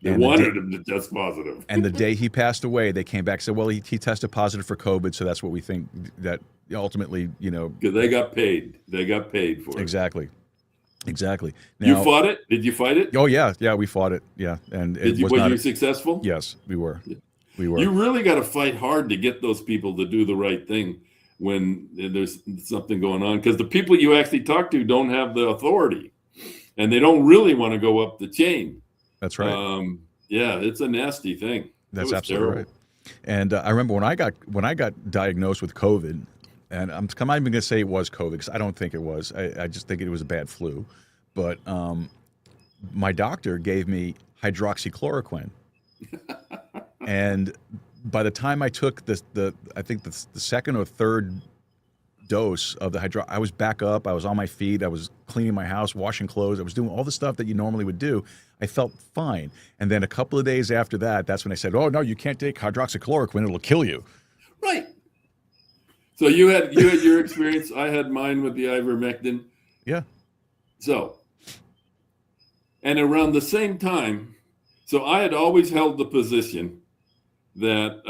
They wanted him to test positive. And the day he passed away, they came back and said, well, he tested positive for COVID, so that's what we think that ultimately, Because they got paid. They got paid for it. Exactly. Now, you fought it? Did you fight it? Oh, yeah. Yeah, we fought it. Yeah. And were you successful? Yes, we were. Yeah. We were. You really got to fight hard to get those people to do the right thing when there's something going on, because the people you actually talk to don't have the authority, and they don't really want to go up the chain. That's right. It's a nasty thing. That's absolutely right. And I remember when I got diagnosed with COVID, and I'm not even going to say it was COVID because I don't think it was. I just think it was a bad flu. But my doctor gave me hydroxychloroquine. And by the time I took the second or third dose of the I was back up. I was on my feet. I was cleaning my house, washing clothes. I was doing all the stuff that you normally would do. I felt fine. And then a couple of days after that, that's when they said, "Oh no, you can't take hydroxychloroquine. It'll kill you." Right. So you had your experience. I had mine with the ivermectin. Yeah. So, and around the same time, so I had always held the position that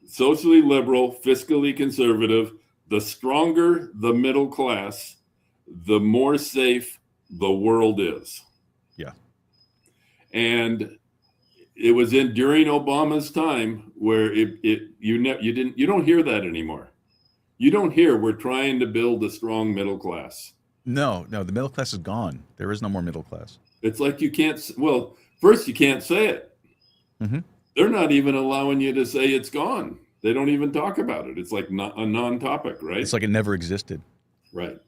socially liberal, fiscally conservative, the stronger the middle class, the more safe the world is. Yeah. And it was during Obama's time where you don't hear that anymore. You don't hear we're trying to build a strong middle class. No, the middle class is gone. There is no more middle class. It's like you can't. Well, first you can't say it. Mm-hmm. They're not even allowing you to say it's gone. They don't even talk about it. It's like a non-topic, right? It's like it never existed. Right.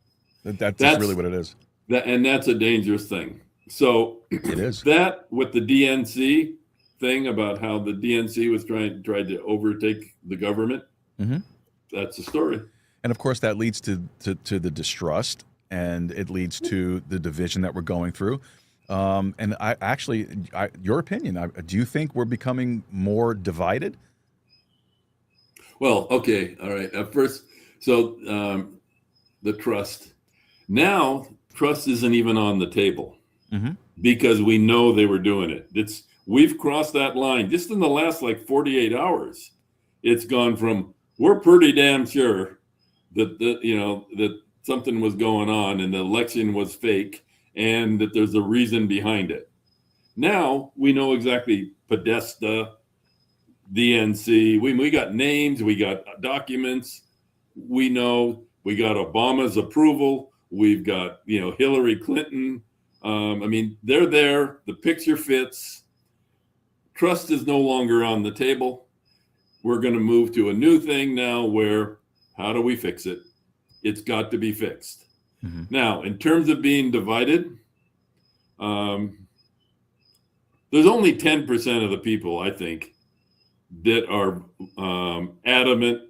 That's really what it is. And that's a dangerous thing. So it is. That with the DNC thing about how the DNC was tried to overtake the government. Mm-hmm. That's the story. And of course, that leads to the distrust, and it leads to the division that we're going through. And your opinion, do you think we're becoming more divided? Well, okay, all right. First, so the trust. Now, trust isn't even on the table because we know they were doing it. We've crossed that line just in the last like 48 hours. It's gone from we're pretty damn sure that something was going on and the election was fake and that there's a reason behind it. Now we know exactly Podesta, DNC. We got names, we got documents. We know we got Obama's approval. We've got Hillary Clinton. They're there. The picture fits. Trust is no longer on the table. We're going to move to a new thing now where how do we fix it? It's got to be fixed. Now, in terms of being divided, there's only 10% of the people, I think, that are adamant,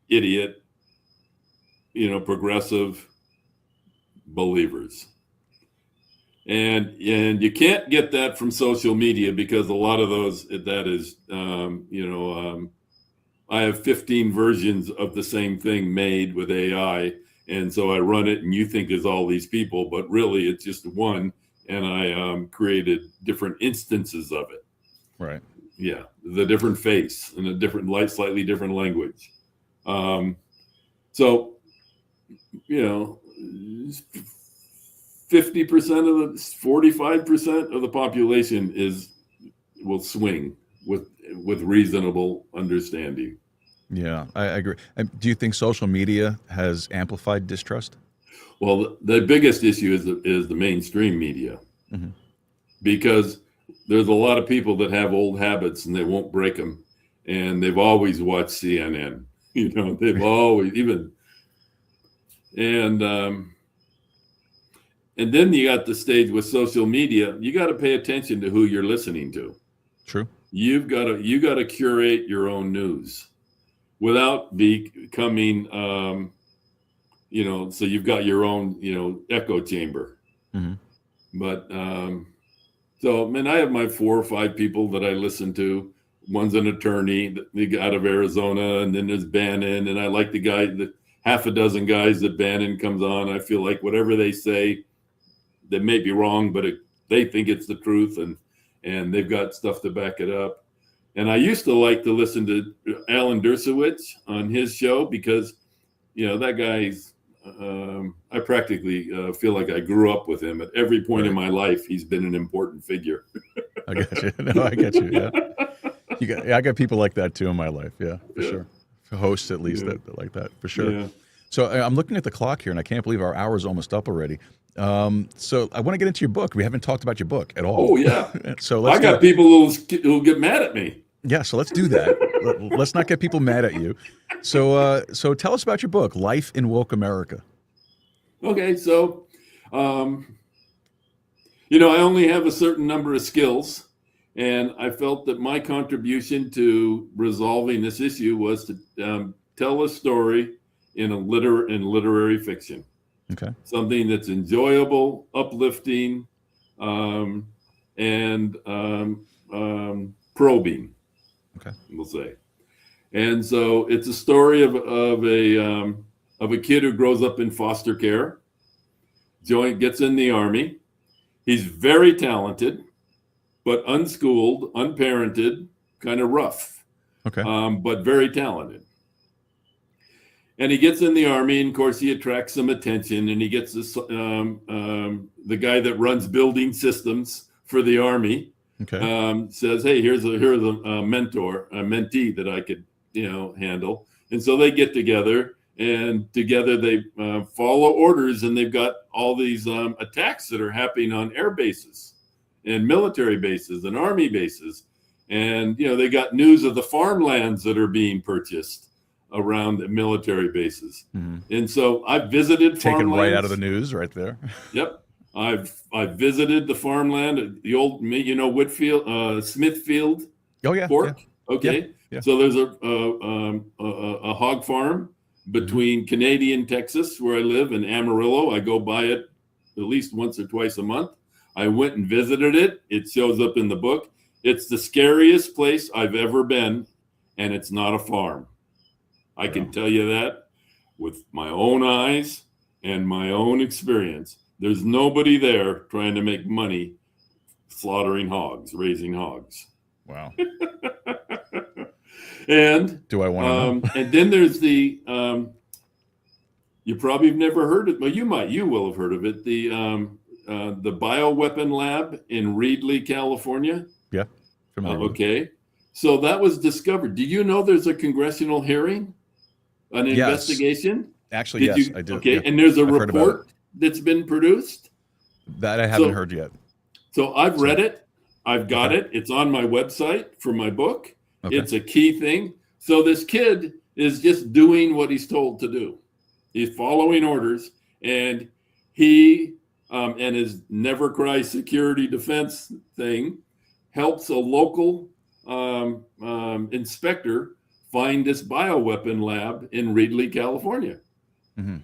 idiot, progressive believers. And you can't get that from social media because a lot of that is, I have 15 versions of the same thing made with AI. And so I run it and you think it's all these people, but really it's just one. And I created different instances of it. Right. Yeah. The different face and a different slightly different language. 45% of the population will swing with reasonable understanding. Yeah, I agree. Do you think social media has amplified distrust? Well, the biggest issue is the mainstream media, because there's a lot of people that have old habits and they won't break them, and they've always watched CNN. They've always and then you got the stage with social media. You got to pay attention to who you're listening to. True. You got to curate your own news without becoming, so you've got your own, echo chamber. But I have my 4 or 5 people that I listen to. One's an attorney out of Arizona, and then there's Bannon, and I like the half a dozen guys that Bannon comes on. I feel like whatever they say, they may be wrong, but they think it's the truth, and they've got stuff to back it up. And I used to like to listen to Alan Dershowitz on his show because, that guy's, I practically feel like I grew up with him. At every point in my life, he's been an important figure. I got you. No, I get you. Yeah. I got people like that too in my life. Yeah, for sure. Hosts at least that like that for sure. Yeah. So I'm looking at the clock here and I can't believe our hour's almost up already. So I want to get into your book. We haven't talked about your book at all. Oh yeah. So I got people who'll get mad at me. Yeah. So let's do that. Let's not get people mad at you. So tell us about your book, Life in Woke America. Okay. So, I only have a certain number of skills, and I felt that my contribution to resolving this issue was to tell a story in literary fiction. Okay. Something that's enjoyable, uplifting, and probing. Okay. We'll say. And so it's a story of a kid who grows up in foster care. Gets in the Army. He's very talented, but unschooled, unparented, kind of rough. Okay. But very talented. And he gets in the Army, and of course he attracts some attention, and he gets this the guy that runs building systems for the Army. Okay. Says, hey, here's a mentee that I could handle. And so they get together, and together they follow orders, and they've got all these attacks that are happening on air bases and military bases and Army bases. And they got news of the farmlands that are being purchased around the military bases. And so I visited taken farmlands. Right out of the news right there. Yep. I've visited the farmland, the old, Whitfield, Smithfield. Oh yeah. Pork. Yeah. Okay. Yeah. So there's a hog farm between Canadian Texas, where I live, and Amarillo. I go by it at least once or twice a month. I went and visited it. It shows up in the book. It's the scariest place I've ever been, and it's not a farm. I can tell you that with my own eyes and my own experience. There's nobody there trying to make money slaughtering hogs, raising hogs. Wow. And do I want to know? And then there's the you probably have never heard of it. Well, you will have heard of it. The bioweapon lab in Reedley, California. Yeah. Okay. So that was discovered. Do you know there's a congressional hearing, an investigation? Actually, yes, I do. Okay. Yeah. And there's a report that's been produced. That I haven't heard yet. So I've read it. I've got it. It's on my website for my book. Okay. It's a key thing. So this kid is just doing what he's told to do. He's following orders, and he and his Never Cry security defense thing helps a local inspector find this bioweapon lab in Reedley, California. Mm-hmm.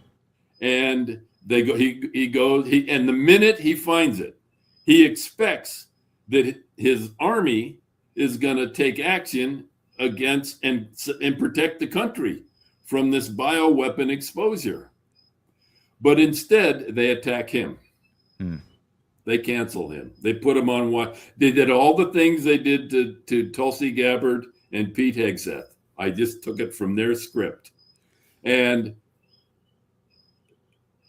And they go. He goes. And the minute he finds it, he expects that his army is going to take action against and protect the country from this bioweapon exposure. But instead, they attack him. They cancel him. They put him on what they did. All the things they did to Tulsi Gabbard and Pete Hegseth. I just took it from their script. And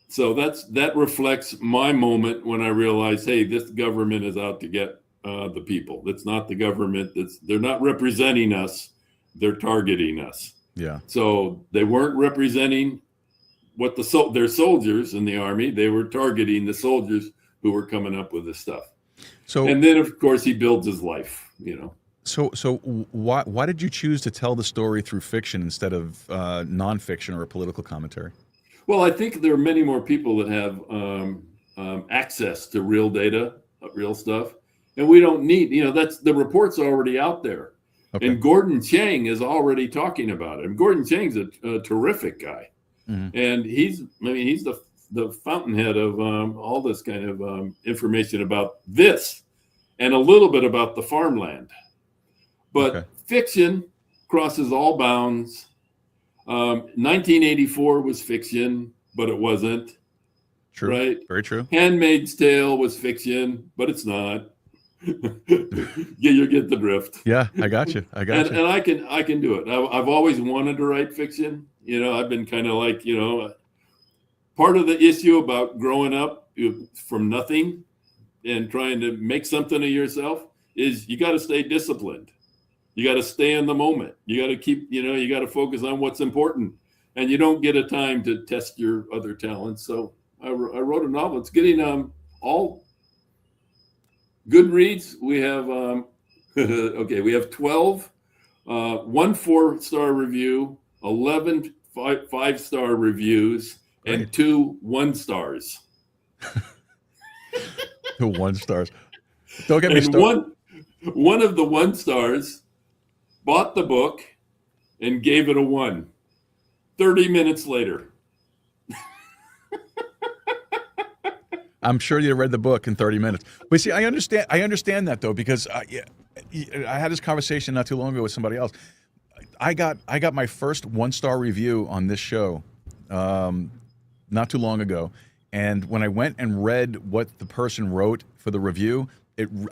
so that reflects my moment when I realized, hey, this government is out to get the people. That's not the government. They're not representing us. They're targeting us. Yeah. So they weren't representing what their soldiers in the army. They were targeting the soldiers who were coming up with this stuff. So, and then of course he builds his life. So why did you choose to tell the story through fiction instead of nonfiction or a political commentary? Well, I think there are many more people that have access to real data, real stuff. And we don't need, that's the report's already out there. Okay. And Gordon Chang is already talking about it. And Gordon Chang's a terrific guy. Mm-hmm. And he's the fountainhead of all this kind of information about this and a little bit about the farmland. But fiction crosses all bounds. 1984 was fiction, but it wasn't. True. Right? Very true. Handmaid's Tale was fiction, but it's not. You get the drift. Yeah, I got you. And I can do it. I've always wanted to write fiction. I've been kind of like, part of the issue about growing up from nothing and trying to make something of yourself is you got to stay disciplined. You got to stay in the moment. You got to keep, you got to focus on what's important, and you don't get a time to test your other talents. So I wrote a novel. It's getting all Goodreads. We have we have 12, 1 4-star review, 11 5-star reviews, and 2 1-stars. 2 1-stars. Don't get me started. One of the 1-stars bought the book and gave it a 1. 30 minutes later. I'm sure you read the book in 30 minutes. But see, I understand that though, because I had this conversation not too long ago with somebody else. I got my first 1-star review on this show not too long ago, and when I went and read what the person wrote for the review,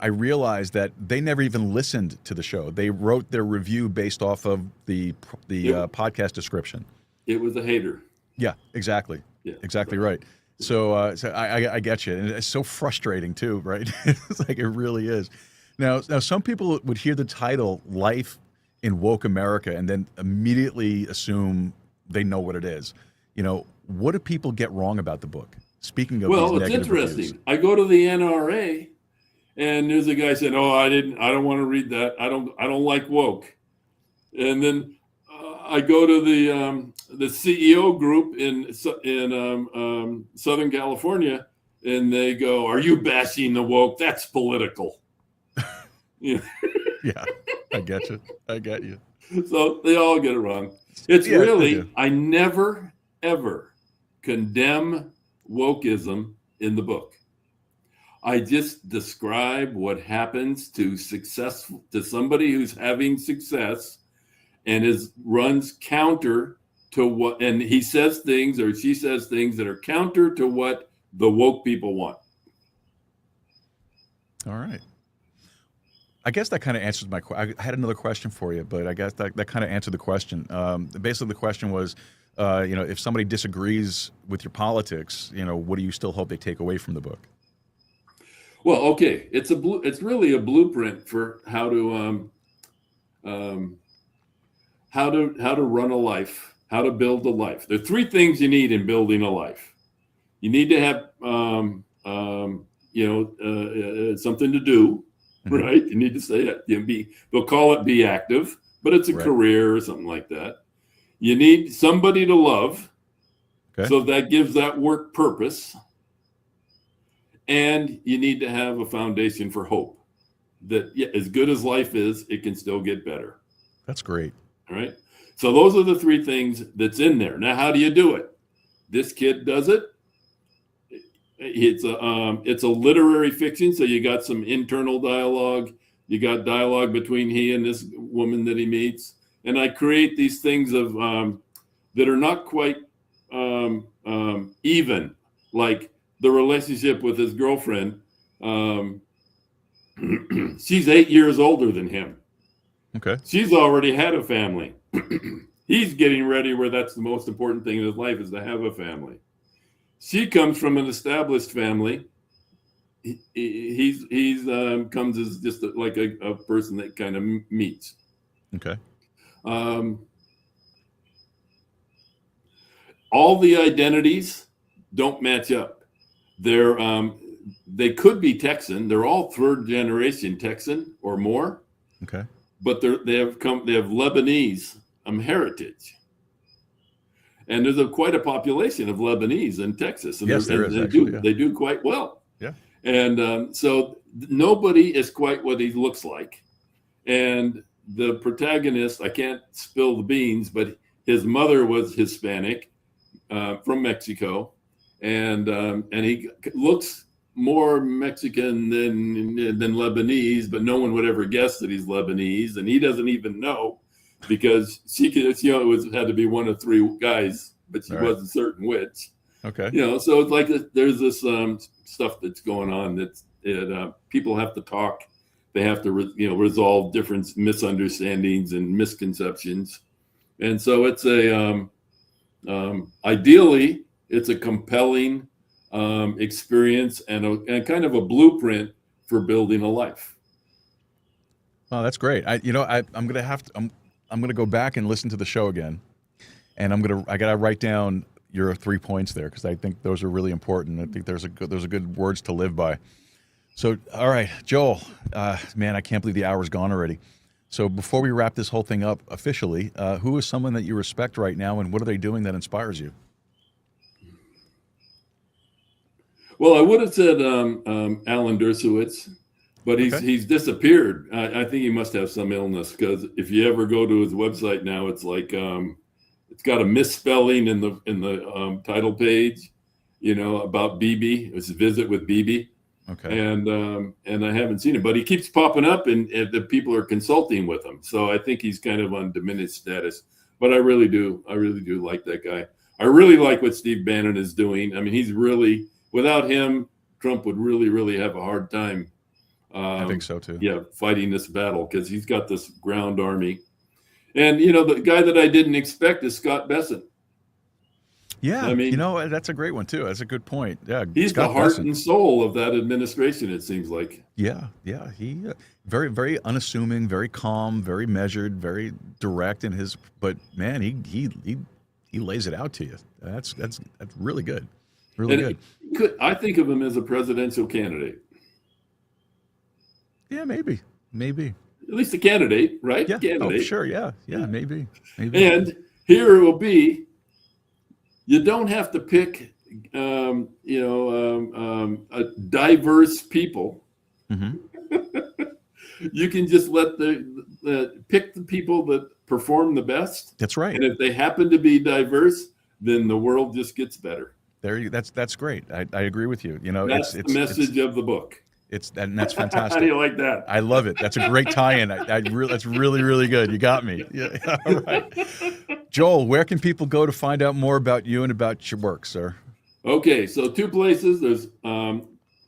I realized that they never even listened to the show. They wrote their review based off of the podcast description. It was a hater. Yeah, exactly. Yeah, exactly right. So I get you, and it's so frustrating too, right? It's like it really is. Now some people would hear the title "Life in Woke America" and then immediately assume they know what it is. What do people get wrong about the book? Speaking of these it's negative interesting. reviews. I go to the NRA, and there's a guy saying, "Oh, I don't want to read that. I don't like woke." And then I go to the CEO group in Southern California, and they go, "Are you bashing the woke? That's political." Yeah, I get you. So they all get it wrong. It's really, I never, ever condemn wokeism in the book. I just describe what happens to somebody who's having success and runs counter to what, and he says things or she says things that are counter to what the woke people want. All right. I guess that kind of answers my question. I had another question for you, but I guess that kind of answered the question. Basically, the question was, if somebody disagrees with your politics, what do you still hope they take away from the book? Well, okay, it's really a blueprint for how to run a life, how to build a life. There are three things you need in building a life. You need to have something to do. Right, you need to say that. They'll call it be active, but it's a career or something like that. You need somebody to love, so that gives that work purpose. And you need to have a foundation for hope. That as good as life is, it can still get better. That's great. All right. So those are the three things that's in there. Now, how do you do it? This kid does it. It's a literary fiction, so you got some internal dialogue. You got dialogue between he and this woman that he meets, and I create these things of that are not quite even, like the relationship with his girlfriend. She's 8 years older than him. Okay, she's already had a family. He's getting ready where that's the most important thing in his life is to have a family. She comes from an established family. He's comes as just like a person that kind of meets. Okay. All the identities don't match up. They could be Texan. They're all third generation Texan or more. Okay. But they have Lebanese heritage. And there's quite a population of Lebanese in Texas. And yes, there is. They do quite well. Yeah. And so nobody is quite what he looks like. And the protagonist, I can't spill the beans, but his mother was Hispanic from Mexico. And he looks more Mexican than Lebanese, but no one would ever guess that he's Lebanese. And he doesn't even know. Because she could, it had to be one of three guys, but she wasn't certain which. Okay. So it's like there's this stuff that's going on that people have to talk. They have to, resolve different misunderstandings and misconceptions. And so it's ideally, it's a compelling experience and kind of a blueprint for building a life. Oh, that's great. I'm going to go back and listen to the show again, and I got to write down your 3 points there because I think those are really important. I think those are good words to live by. So, all right, Joel, man, I can't believe the hour's gone already. So before we wrap this whole thing up officially, who is someone that you respect right now, and what are they doing that inspires you? Well, I would have said Alan Dershowitz. But he's disappeared. I think he must have some illness because if you ever go to his website now, it's like it's got a misspelling in the title page, about Bibi. It's a visit with Bibi. Okay. And I haven't seen him, but he keeps popping up, and the people are consulting with him. So I think he's kind of on diminished status. But I really do like that guy. I really like what Steve Bannon is doing. I mean, he's really, without him, Trump would really, really have a hard time. I think so too. Yeah, fighting this battle because he's got this ground army, and the guy that I didn't expect is Scott Bessent. Yeah, I mean, that's a great one too. That's a good point. Yeah, he's Scott the heart Bessent. And soul of that administration. It seems like. Yeah. He very, very unassuming, very calm, very measured, very direct in his. But man, he lays it out to you. That's really good. Really good. I think of him as a presidential candidate. Yeah, maybe. At least a candidate, right? Yeah, candidate. Oh, sure, yeah, maybe. And here it will be. You don't have to pick, a diverse people. Mm-hmm. You can just let pick the people that perform the best. That's right. And if they happen to be diverse, then the world just gets better. That's great. I agree with you. You know, that's the message of the book. And that's fantastic. How do you like that? I love it. That's a great tie-in. That's really, really good. You got me. Yeah. All right. Joel, where can people go to find out more about you and about your work, sir? Okay, so 2 places. There's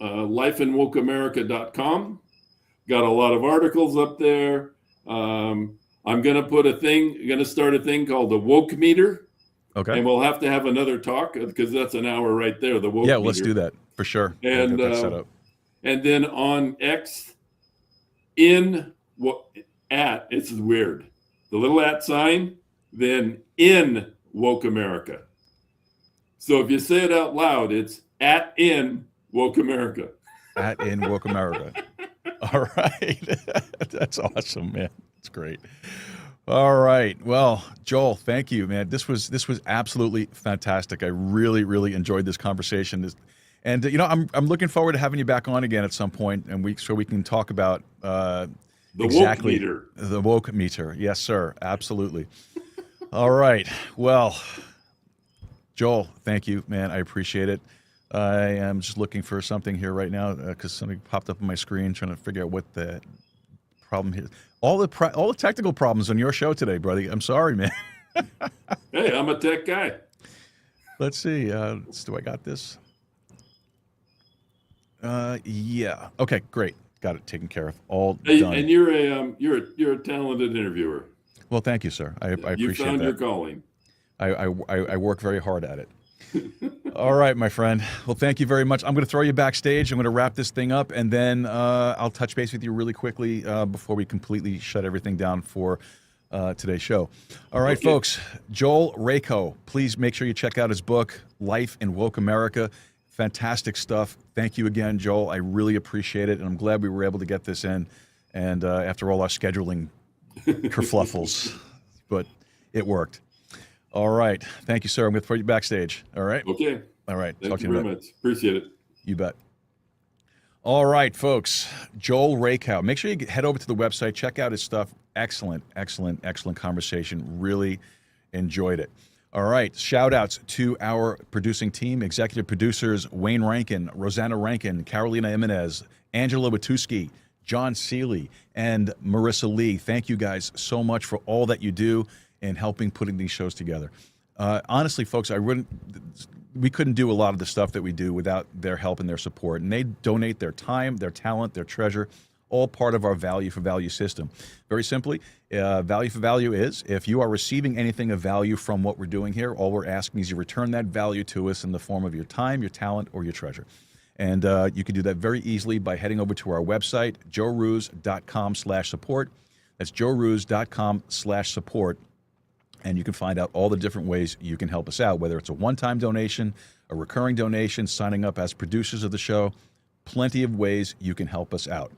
lifeinwokeamerica.com. Got a lot of articles up there. I'm going to start a thing called the Woke Meter. Okay. And we'll have to have another talk because that's an hour right there, the Woke Meter. Yeah, let's do that for sure. And get that set up. And then on X, it's weird. The little @ sign, then in Woke America. So if you say it out loud, it's @in Woke America. @in Woke America. All right. That's awesome, man. It's great. All right. Well, Joel, thank you, man. This was absolutely fantastic. I really, really enjoyed this conversation. And you know, I'm looking forward to having you back on again at some point, and we can talk about the exactly Woke Meter. The Woke Meter. Yes, sir. Absolutely. All right. Well, Joel, thank you, man. I appreciate it. I am just looking for something here right now because something popped up on my screen, trying to figure out what the problem is. All the technical problems on your show today, brother. I'm sorry, man. Hey, I'm a tech guy. Let's see. Do I got this? Yeah. Okay, great. Got it taken care of. All done. And you're a talented interviewer. Well, thank you, sir. I appreciate that. You found your calling. I work very hard at it. All right, my friend. Well, thank you very much. I'm going to throw you backstage. I'm going to wrap this thing up, and then I'll touch base with you really quickly before we completely shut everything down for today's show. All right, folks. Joel Rakow. Please make sure you check out his book, Life in Woke America. Fantastic stuff. Thank you again, Joel. I really appreciate it, and I'm glad we were able to get this in. And after all our scheduling kerfluffles, but it worked. All right. Thank you, sir. I'm going to throw you backstage. All right? Okay. All right. Thank Talk you to you very much. Appreciate it. You bet. All right, folks. Joel Rakow. Make sure you head over to the website. Check out his stuff. Excellent, excellent, excellent conversation. Really enjoyed it. All right. Shout outs to our producing team, executive producers Wayne Rankin, Rosanna Rankin, Carolina Jimenez, Angela Watuski, John Seeley, and Marissa Lee. Thank you guys so much for all that you do in helping putting these shows together. Honestly, folks, we couldn't do a lot of the stuff that we do without their help and their support. And they donate their time, their talent, their treasure, all part of our value for value system. Very simply, value for value is if you are receiving anything of value from what we're doing here, all we're asking is you return that value to us in the form of your time, your talent, or your treasure. And you can do that very easily by heading over to our website, joerooz.com/support. That's joerooz.com/support. And you can find out all the different ways you can help us out, whether it's a one-time donation, a recurring donation, signing up as producers of the show. Plenty of ways you can help us out.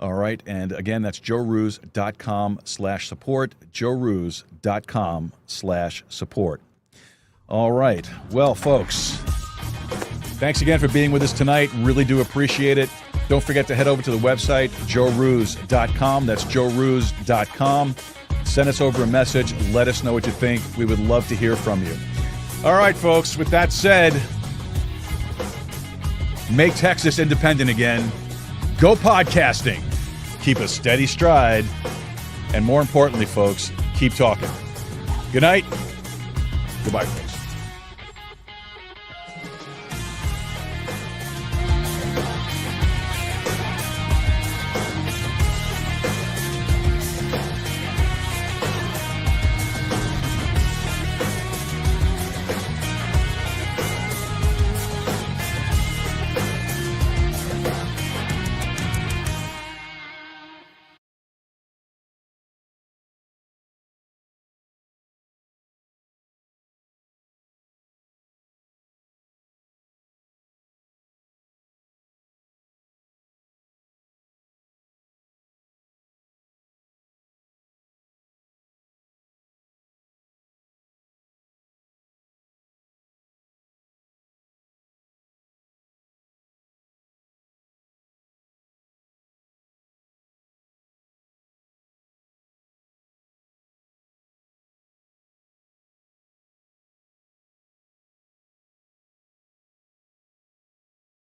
All right. And again, that's joerooz.com/support, joerooz.com/support. All right. Well, folks, thanks again for being with us tonight. Really do appreciate it. Don't forget to head over to the website, joerooz.com. That's joerooz.com. Send us over a message. Let us know what you think. We would love to hear from you. All right, folks. With that said, make Texas independent again. Go podcasting. Keep a steady stride. And more importantly, folks, keep talking. Good night. Goodbye, folks.